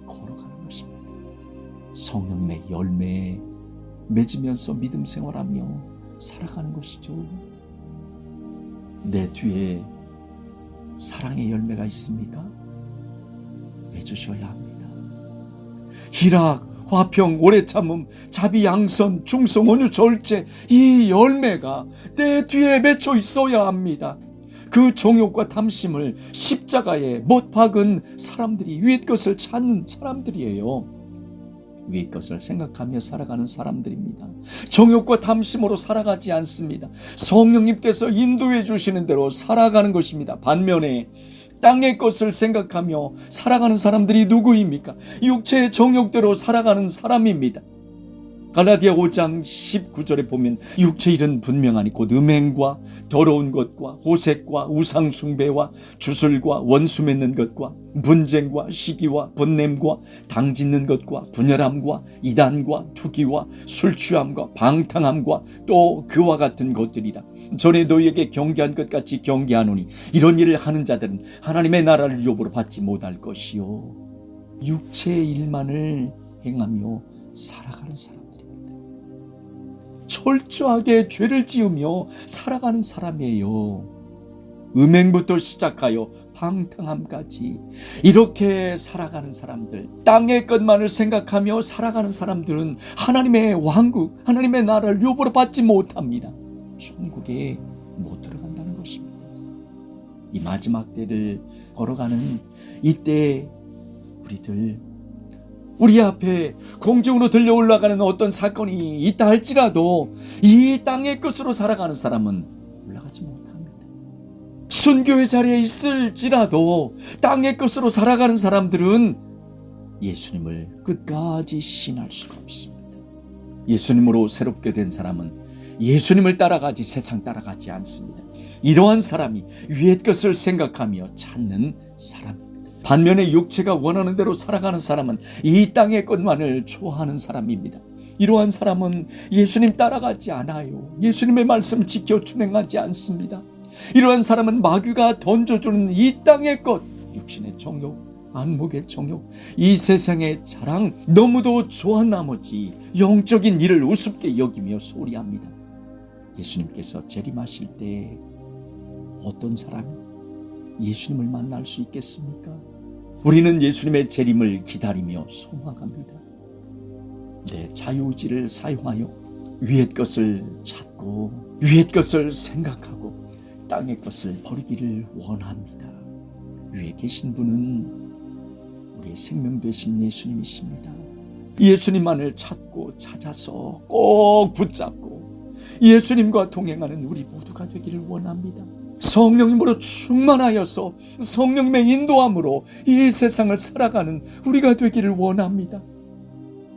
걸어가는 것입니다. 성령의 열매에 맺으면서 믿음 생활하며 살아가는 것이죠. 내 뒤에 사랑의 열매가 있습니까? 맺으셔야 합니다. 희락, 화평, 오래 참음, 자비, 양선, 충성, 온유, 절제, 이 열매가 내 뒤에 맺혀 있어야 합니다. 그 정욕과 탐심을 십자가에 못 박은 사람들이 위의 것을 찾는 사람들이에요. 위의 것을 생각하며 살아가는 사람들입니다. 정욕과 탐심으로 살아가지 않습니다. 성령님께서 인도해 주시는 대로 살아가는 것입니다. 반면에 땅의 것을 생각하며 살아가는 사람들이 누구입니까? 육체의 정욕대로 살아가는 사람입니다. 갈라디아 5장 19절에 보면 육체 일은 분명하니 곧 음행과 더러운 것과 호색과 우상숭배와 주술과 원수 맺는 것과 분쟁과 시기와 분냄과 당짓는 것과 분열함과 이단과 투기와 술취함과 방탕함과 또 그와 같은 것들이라. 전에 너희에게 경계한 것 같이 경계하노니 이런 일을 하는 자들은 하나님의 나라를 유업으로 받지 못할 것이요. 육체의 일만을 행하며 살아가는 사람들입니다. 철저하게 죄를 지으며 살아가는 사람이에요. 음행부터 시작하여 방탕함까지 이렇게 살아가는 사람들, 땅의 것만을 생각하며 살아가는 사람들은 하나님의 왕국, 하나님의 나라를 유업으로 받지 못합니다. 천국에 못 들어간다는 것입니다. 이 마지막 때를 걸어가는 이때 우리 앞에 공중으로 들려 올라가는 어떤 사건이 있다 할지라도 이 땅의 것으로 살아가는 사람은 올라가지 못합니다. 순교의 자리에 있을지라도 땅의 것으로 살아가는 사람들은 예수님을 끝까지 신할 수가 없습니다. 예수님으로 새롭게 된 사람은 예수님을 따라가지 세상 따라가지 않습니다. 이러한 사람이 위의 것을 생각하며 찾는 사람입니다. 반면에 육체가 원하는 대로 살아가는 사람은 이 땅의 것만을 좋아하는 사람입니다. 이러한 사람은 예수님 따라가지 않아요. 예수님의 말씀 지켜 준행하지 않습니다. 이러한 사람은 마귀가 던져주는 이 땅의 것, 육신의 정욕, 안목의 정욕, 이 세상의 자랑 너무도 좋아한 나머지 영적인 일을 우습게 여기며 소리합니다. 예수님께서 재림하실 때 어떤 사람이 예수님을 만날 수 있겠습니까? 우리는 예수님의 재림을 기다리며 소망합니다. 내 자유의지를 사용하여 위의 것을 찾고 위의 것을 생각하고 땅의 것을 버리기를 원합니다. 위에 계신 분은 우리의 생명 되신 예수님이십니다. 예수님만을 찾고 찾아서 꼭 붙잡고 예수님과 동행하는 우리 모두가 되기를 원합니다. 성령님으로 충만하여서 성령님의 인도함으로 이 세상을 살아가는 우리가 되기를 원합니다.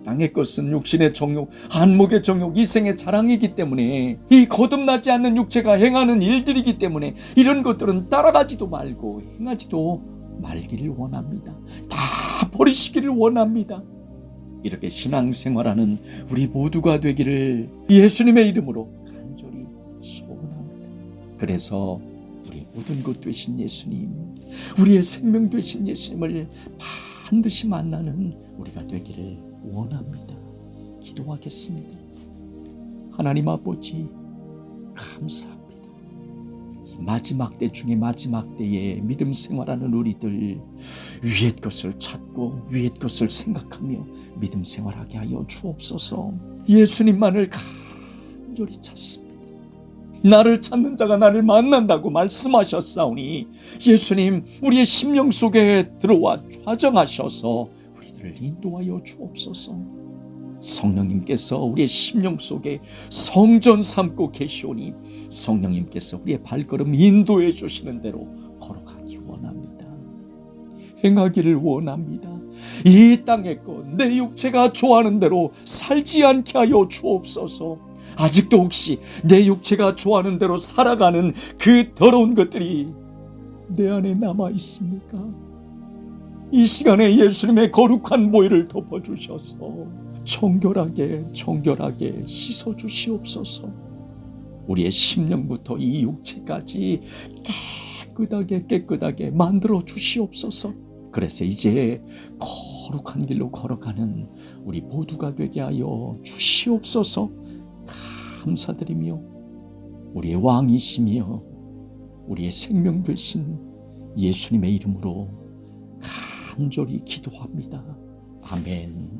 땅의 것은 육신의 정욕, 안목의 정욕, 이생의 자랑이기 때문에 이 거듭나지 않는 육체가 행하는 일들이기 때문에 이런 것들은 따라가지도 말고 행하지도 말기를 원합니다. 다 버리시기를 원합니다. 이렇게 신앙생활하는 우리 모두가 되기를 예수님의 이름으로 간절히 소원합니다. 그래서 우리 모든 것 되신 예수님, 우리의 생명 되신 예수님을 반드시 만나는 우리가 되기를 원합니다. 기도하겠습니다. 하나님 아버지, 감사합니다. 이 마지막 때 중에 마지막 때에 믿음 생활하는 우리들, 위의 것을 찾고 위의 것을 생각하며 믿음 생활하게 하여 주옵소서. 예수님만을 간절히 찾습니다. 나를 찾는 자가 나를 만난다고 말씀하셨사오니 예수님, 우리의 심령 속에 들어와 좌정하셔서 우리들을 인도하여 주옵소서. 성령님께서 우리의 심령 속에 성전 삼고 계시오니 성령님께서 우리의 발걸음 인도해 주시는 대로 걸어가기 원합니다. 행하기를 원합니다. 이 땅의 것, 내 육체가 좋아하는 대로 살지 않게 하여 주옵소서. 아직도 혹시 내 육체가 좋아하는 대로 살아가는 그 더러운 것들이 내 안에 남아 있습니까? 이 시간에 예수님의 거룩한 보혈을 덮어주셔서 정결하게 씻어 주시옵소서. 우리의 심령부터 이 육체까지 깨끗하게 만들어 주시옵소서. 그래서 이제 거룩한 길로 걸어가는 우리 모두가 되게 하여 주시옵소서. 감사드리며 우리의 왕이시며 우리의 생명 되신 예수님의 이름으로 간절히 기도합니다. 아멘.